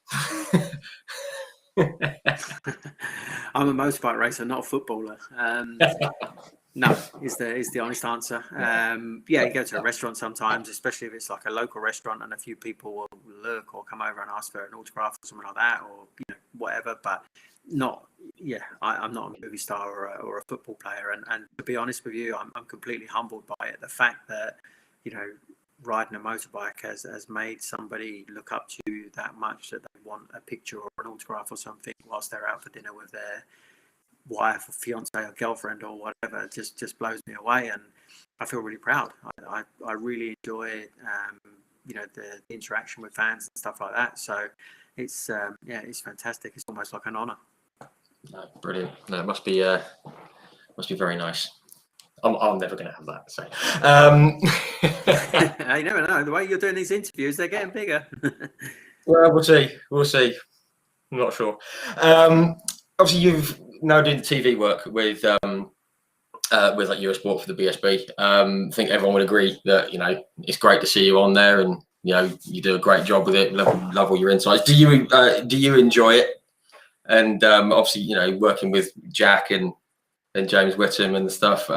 I'm a motorbike racer, not a footballer. No, is the honest answer. You go to a restaurant sometimes, especially if it's like a local restaurant, and a few people will look or come over and ask for an autograph or something like that, or whatever. But not, I'm not a movie star or a football player. And to be honest with you, I'm completely humbled by it. The fact that riding a motorbike has made somebody look up to you that much that they want a picture or an autograph or something whilst they're out for dinner with their wife or fiance or girlfriend or whatever, just blows me away, and I feel really proud. I really enjoy the interaction with fans and stuff like that. So it's it's fantastic. It's almost like an honor. No, brilliant. No, it must be very nice. I'm never going to have that. So you never know. The way you're doing these interviews, they're getting bigger. Well, we'll see. I'm not sure. Obviously, you've now doing TV work with like Eurosport for the BSB. I think everyone would agree that it's great to see you on there, and you do a great job with it. Love all your insights. Do you enjoy it? And obviously, working with Jack and James Whittam and stuff.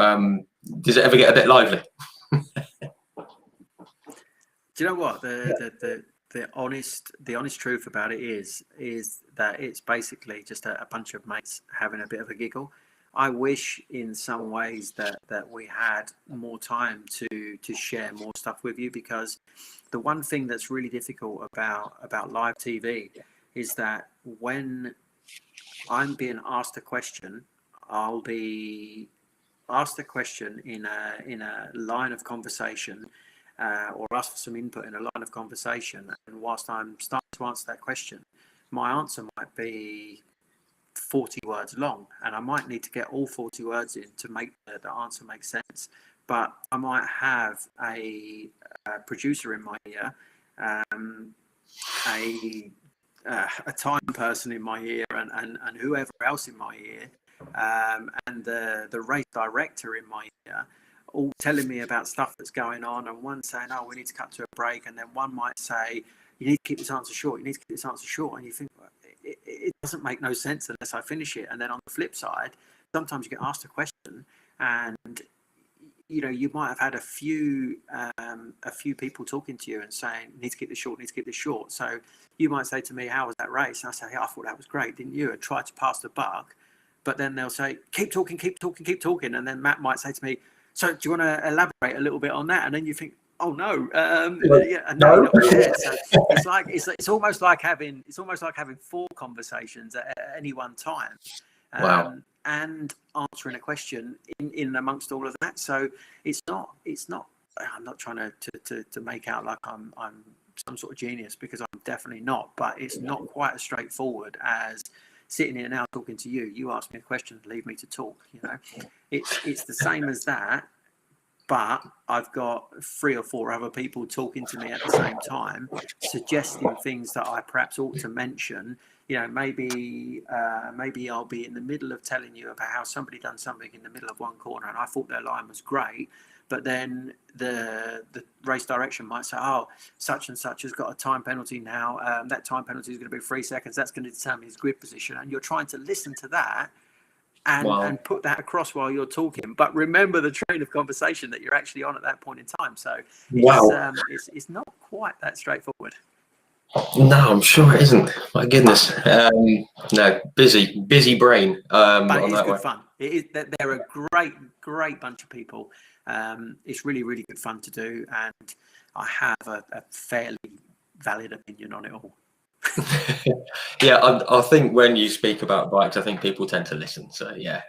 Does it ever get a bit lively? Do you know what the honest truth about it is that it's basically just a bunch of mates having a bit of a giggle. I wish in some ways that we had more time to share more stuff with you, because the one thing that's really difficult about live TV is that when I'm being asked a question, I'll be asked a question in a line of conversation, or ask for some input in a line of conversation, and whilst I'm starting to answer that question, my answer might be 40 words long, and I might need to get all 40 words in to make the answer make sense. But I might have a producer in my ear, a time person in my ear, and whoever else in my ear, and the race director in my ear, all telling me about stuff that's going on, and one saying, "Oh, we need to cut to a break," and then one might say, "You need to keep this answer short. You need to keep this answer short," and you think, it doesn't make no sense unless I finish it. And then on the flip side, sometimes you get asked a question and you might have had a few people talking to you and saying, need to keep this short. So you might say to me, how was that race? And I say, yeah, I thought that was great, didn't you? And try to pass the buck. But then they'll say, keep talking. And then Matt might say to me, so do you want to elaborate a little bit on that? And then you think, oh no, No. So it's almost like having 4 conversations at any one time. Wow. And answering a question in amongst all of that. So it's not. I'm not trying to make out like I'm some sort of genius, because I'm definitely not. But it's not quite as straightforward as sitting here now talking to you. You ask me a question, leave me to talk. It's the same as that. But I've got 3 or 4 other people talking to me at the same time, suggesting things that I perhaps ought to mention. Maybe I'll be in the middle of telling you about how somebody done something in the middle of one corner, and I thought their line was great. But then the race direction might say, oh, such and such has got a time penalty now. That time penalty is going to be 3 seconds. That's going to determine his grid position. And you're trying to listen to that and put that across while you're talking. But remember the train of conversation that you're actually on at that point in time. So it's not quite that straightforward. No, I'm sure it isn't. My goodness. No, busy brain. But it's good fun. They're a great bunch of people. It's really, really good fun to do. And I have a fairly valid opinion on it all. Yeah, I think when you speak about bikes, I think people tend to listen. So yeah,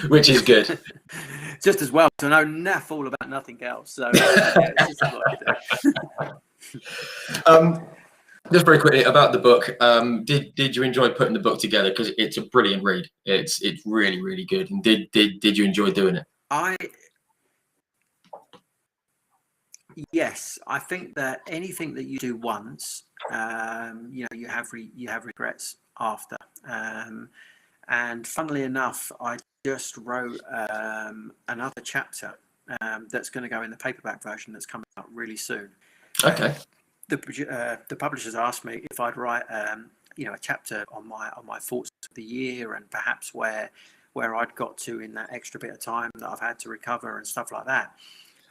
which is good. Just as well to know naff all about nothing else. So it's just what I do. Just very quickly about the book. Did you enjoy putting the book together? Because it's a brilliant read. It's really, really good. And did you enjoy doing it? Yes, I think that anything that you do once, you have regrets after. And funnily enough, I just wrote another chapter that's going to go in the paperback version that's coming out really soon. Okay. The publishers asked me if I'd write a chapter on my thoughts of the year, and perhaps where I'd got to in that extra bit of time that I've had to recover and stuff like that.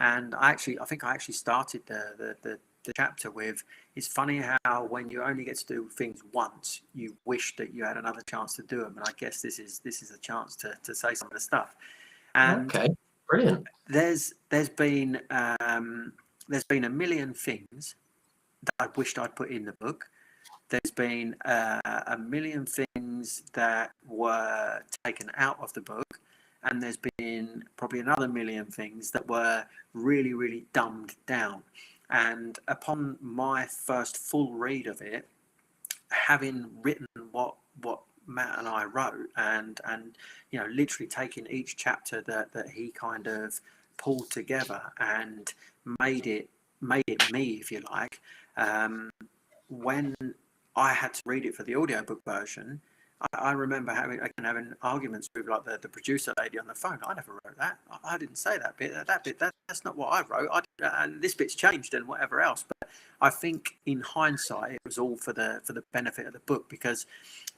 And I think I actually started the chapter with, it's funny how when you only get to do things once, you wish that you had another chance to do them. And I guess this is a chance to say some of the stuff. And okay, brilliant. There's been a million things that I wished I'd put in the book. There's been a million things that were taken out of the book. And there's been probably another million things that were really, really dumbed down. And upon my first full read of it, having written what Matt and I wrote, and literally taking each chapter that he kind of pulled together and made it me, if you like. When I had to read it for the audiobook version, I remember having arguments with like the producer lady on the phone. I never wrote that. I didn't say that bit. That's not what I wrote. And this bit's changed and whatever else. But I think in hindsight, it was all for the benefit of the book, because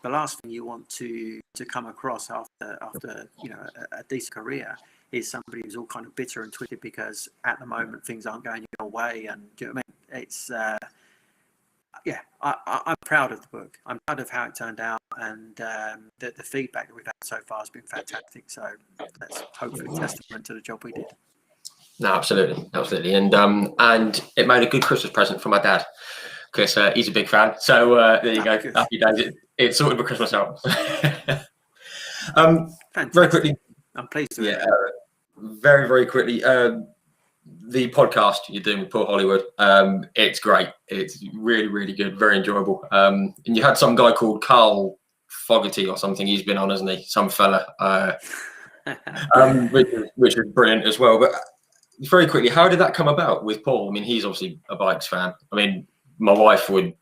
the last thing you want to come across after a decent career is somebody who's all kind of bitter and twisted because at the moment things aren't going your way. And do you know what I mean? It's I'm proud of the book. I'm proud of how it turned out, and the feedback that we've had so far has been fantastic. So that's hopefully testament to the job we did. No, absolutely, and it made a good Christmas present for my dad, because he's a big fan. So there you go. Good. Happy days. It sorted my Christmas out. Very quickly, I'm pleased to hear. Very, very quickly. The podcast you're doing with Paul Hollywood, it's great. It's really, really good, very enjoyable. And you had some guy called Carl Fogarty or something. He's been on, hasn't he? Some fella, which is brilliant as well. But very quickly, how did that come about with Paul? I mean, he's obviously a bikes fan. I mean, my wife would,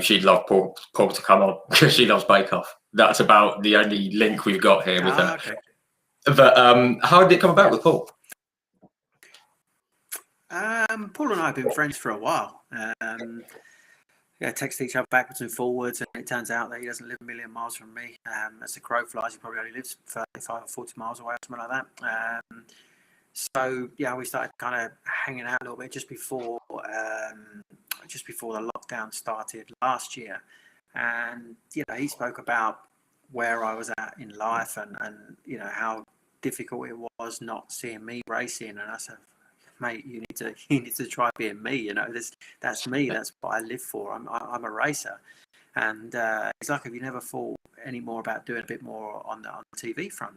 she'd love Paul to come on because she loves Bake Off. That's about the only link we've got here with her. Okay. But how did it come about with Paul? Paul and I have been friends for a while. Text each other backwards and forwards, and it turns out that he doesn't live a million miles from me. As the crow flies, he probably only lives 35 or 40 miles away or something like that. So yeah, we started kind of hanging out a little bit just before the lockdown started last year, and he spoke about where I was at in life, and how difficult it was not seeing me racing. And I said, mate, you need to try being me. That's me. That's what I live for. I'm a racer. And it's like, have you never thought any more about doing a bit more on the TV front?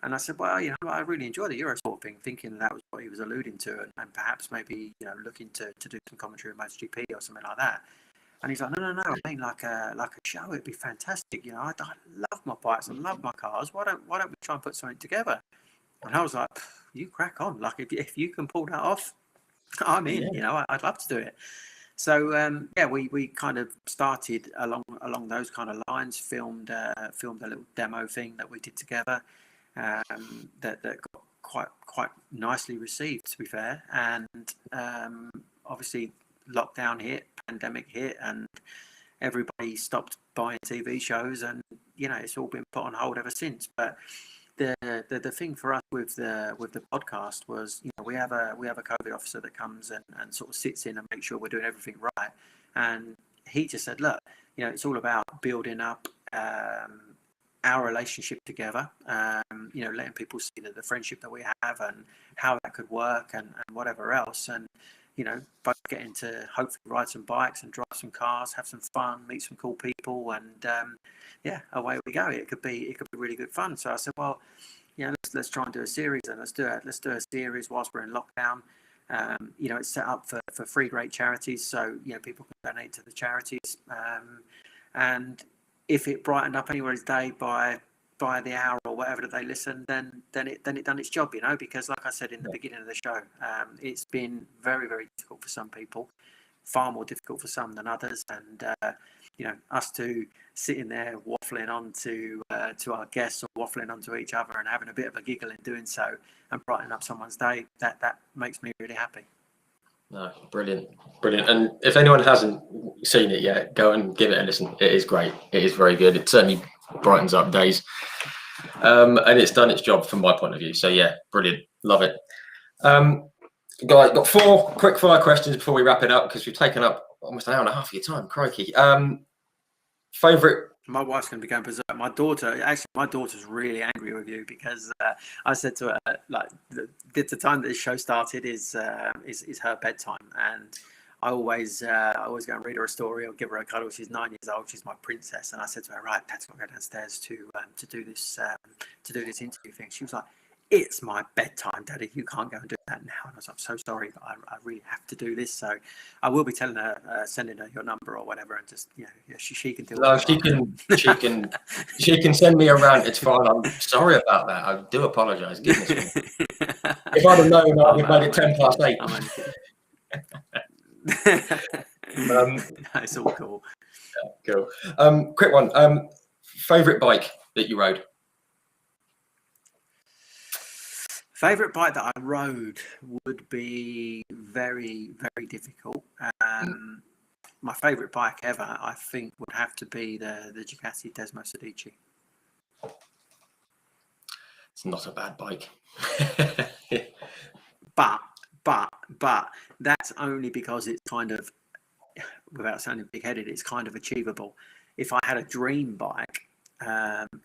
And I said, well, I really enjoy the Eurosport thing, thinking that was what he was alluding to, and perhaps maybe looking to do some commentary on MotoGP or something like that. And he's like, no, I mean like a show. It'd be fantastic. I love my bikes, I love my cars. Why don't we try and put something together? And I was like, you crack on. Like if you can pull that off, I'm in. I'd love to do it. So we kind of started along those kind of lines. Filmed a little demo thing that we did together. That got quite nicely received, to be fair. And obviously lockdown hit, pandemic hit, and everybody stopped buying TV shows, and it's all been put on hold ever since. But the thing for us with the podcast was, we have a COVID officer that comes and sort of sits in and makes sure we're doing everything right. And he just said, look, it's all about building up our relationship together, letting people see the friendship that we have and how that could work and whatever else. And both getting to hopefully ride some bikes and drive some cars, have some fun, meet some cool people, and away we go. It could be really good fun. So I said, well, let's try and do a series, and let's do a series whilst we're in lockdown. It's set up for 3 great charities, so people can donate to the charities, and if it brightened up anyone's day by the hour or whatever that they listen, then it done its job, because like I said in the beginning of the show, it's been very, very difficult for some people, far more difficult for some than others. And us two sitting there waffling on to our guests, or waffling onto each other and having a bit of a giggle in doing so, and brightening up someone's day, that makes me really happy. No, brilliant. And if anyone hasn't seen it yet, go and give it a listen. It is great. It is very good. It certainly brightens up days, and it's done its job from my point of view. So yeah, brilliant. Love it. Got 4 quick fire questions before we wrap it up, because we've taken up almost an hour and a half of your time. Crikey. Favorite. My wife's going to be going berserk. My daughter's really angry with you, because I said to her, like, the time that this show started is her bedtime, and I always go and read her a story or give her a cuddle. She's 9 years old. She's my princess. And I said to her, right, Dad's got to go downstairs to do this interview thing. She was like, it's my bedtime, Daddy. You can't go and do that now. And I was like, I'm so sorry, but I really have to do this. So I will be telling her, sending her your number or whatever, and just she can deal with it. She can send me a rant. It's fine. I'm sorry about that. I do apologise. Goodness me. If I'd have known, I would have made it 8:10. It's all cool. Yeah, cool. Quick one. Favorite bike that you rode? Favorite bike that I rode would be very, very difficult. My favorite bike ever, I think, would have to be the Ducati Desmo Sedici. It's not a bad bike. But that's only because it's kind of, without sounding big-headed, it's kind of achievable. If I had a dream bike,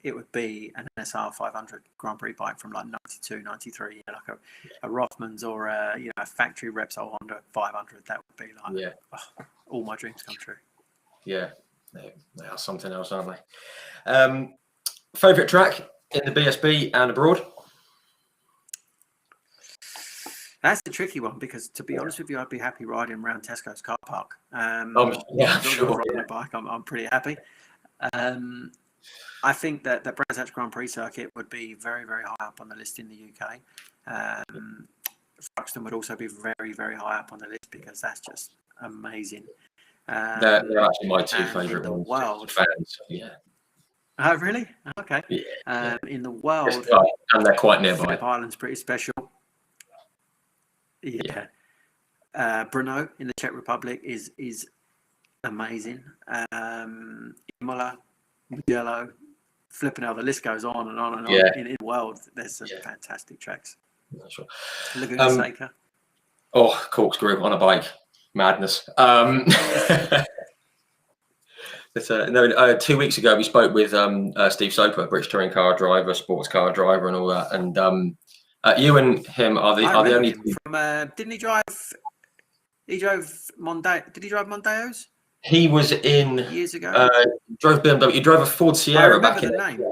it would be an NSR 500 Grand Prix bike from like 92, 93, like a Rothmans or a factory Repsol Honda 500. That would be like all my dreams come true. Yeah, they are something else, aren't they? Favorite track in the BSB and abroad? That's the tricky one, because to be honest with you, I'd be happy riding around Tesco's car park. I'm sure. Riding a bike, I'm pretty happy. I think that the Brands Hatch Grand Prix circuit would be very, very high up on the list in the UK. Thruxton would also be very, very high up on the list, because that's just amazing. They're actually my 2 favourite ones. World. Fans, yeah. Oh, really? Okay. Yeah. In the world, and they're quite nearby. Phillip Island's pretty special. Yeah. Brno in the Czech Republic is amazing. Imola, Mugello, flipping out, the list goes on and on and on. In the world, there's some fantastic tracks. Not sure. Laguna Seca. Oh, corkscrew on a bike, madness. But, 2 weeks ago we spoke with Steve Soper, British touring car driver, sports car driver, and all that. And you and him are the only. From, didn't he drive? He drove Mondeo. Did he drive Mondeos? He was in years ago. Drove BMW. He drove a Ford Sierra back in. Name.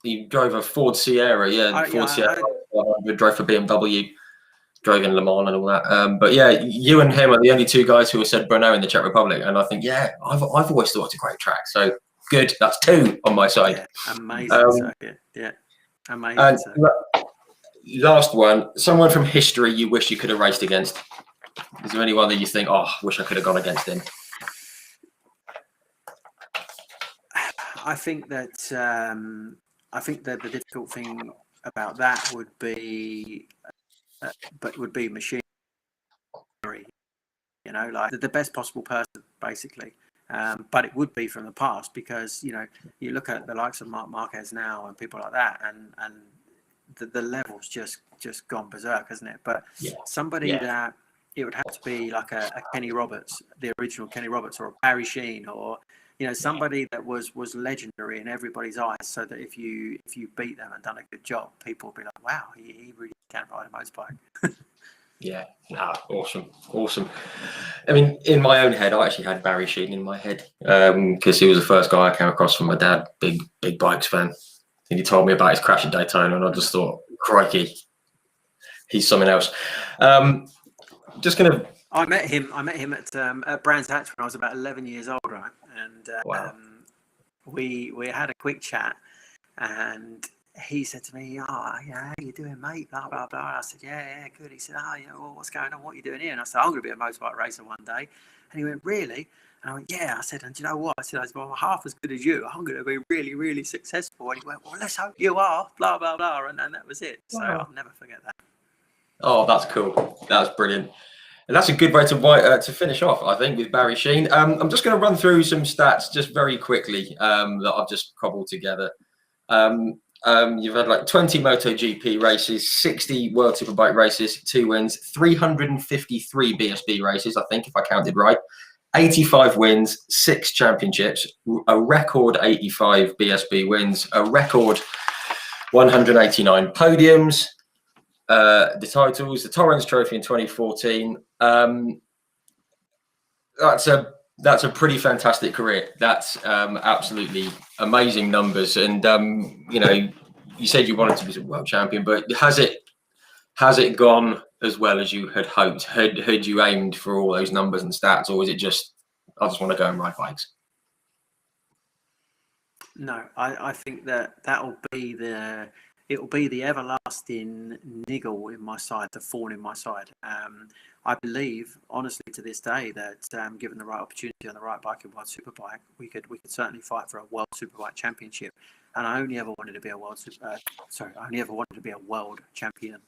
He drove a Ford Sierra, Sierra. Drove for BMW. Drove in Le Mans and all that. But yeah, you and him are the only two guys who have said Brno in the Czech Republic, and I think I've always thought it's a great track. So good, that's two on my side. Yeah, amazing amazing. And last one, someone from history you wish you could have raced against. Is there anyone that you think, oh, wish I could have gone against him? I think that the difficult thing about that would be machinery. You know, like the best possible person, basically. But it would be from the past, because you look at the likes of Marc Marquez now and people like that, and the level's just gone berserk, hasn't it? But somebody that it would have to be like a Kenny Roberts, the original Kenny Roberts, or a Barry Sheen, or somebody that was legendary in everybody's eyes, so that if you beat them and done a good job, people will be like, wow, he really can ride a motorbike. Awesome. I mean, in my own head, I actually had Barry Sheen in my head, because he was the first guy I came across from my dad, big bikes fan. And he told me about his crash at Daytona, and I just thought, crikey, he's something else. I met him at Brands Hatch when I was about 11 years old, right? And wow. we had a quick chat, and he said to me, how you doing, mate? Blah, blah, blah. I said, yeah, good. He said, what's going on? What are you doing here? And I said, I'm going to be a motorbike racer one day. And he went, really? And I went, yeah. I said, and do you know what? I said, well, I'm half as good as you. I'm going to be really, really successful. And he went, well, let's hope you are. Blah, blah, blah. And that was it. So I'll never forget that. Oh, that's cool. That's brilliant. And that's a good way to finish off, I think, with Barry Sheen. I'm just going to run through some stats just very quickly that I've just cobbled together. You've had like 20 MotoGP races, 60 World Superbike races, 2 wins, 353 BSB races, I think, if I counted right, 85 wins, 6 championships, a record 85 BSB wins, a record 189 podiums, the titles, the Torrens Trophy in 2014. That's a pretty fantastic career. That's absolutely amazing numbers. And you said you wanted to be a world champion, but has it gone as well as you had hoped? Had you aimed for all those numbers and stats, or was it just, I just want to go and ride bikes? No, I think that'll be the everlasting niggle in my side, the thorn in my side. I believe, honestly, to this day, that given the right opportunity on the right bike in World Superbike, we could certainly fight for a World Superbike Championship. And I only ever wanted to be a world champion.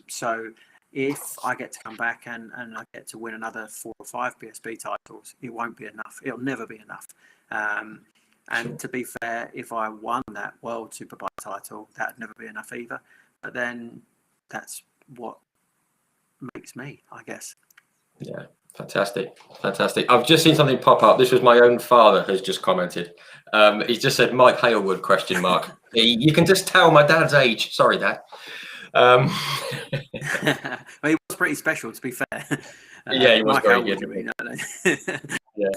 So if I get to come back and I get to win another 4 or 5 BSB titles, it won't be enough. It'll never be enough. And to be fair, if I won that World Superbike title, that'd never be enough either. But then that's what makes me, I guess. Yeah, fantastic. I've just seen something pop up. This was my own father has just commented. He's just said Mike Halewood ? You can just tell my dad's age. Sorry, Dad. Well, he was pretty special, to be fair. Yeah, he was very good. Yeah.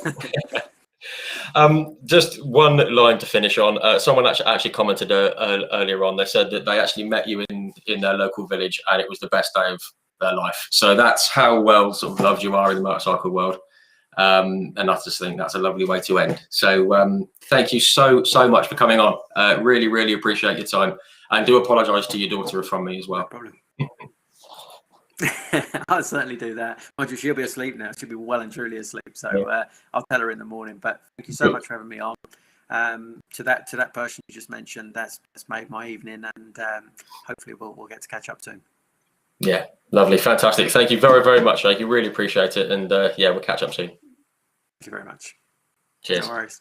Just one line to finish on. Someone actually commented earlier on. They said that they actually met you in their local village, and it was the best day of their life. So that's how well sort of loved you are in the motorcycle world. And I just think that's a lovely way to end. So thank you so much for coming on. Really, really appreciate your time, and do apologise to your daughter from me as well. No problem. I'll certainly do that. Mind you, she'll be asleep now. She'll be well and truly asleep. So I'll tell her in the morning. But thank you so much for having me on. To that person you just mentioned, that's made my evening, and hopefully we'll get to catch up soon. Yeah, lovely, fantastic. Thank you very, very much, Shakey. Really appreciate it. And we'll catch up soon. Thank you very much. Cheers. No worries.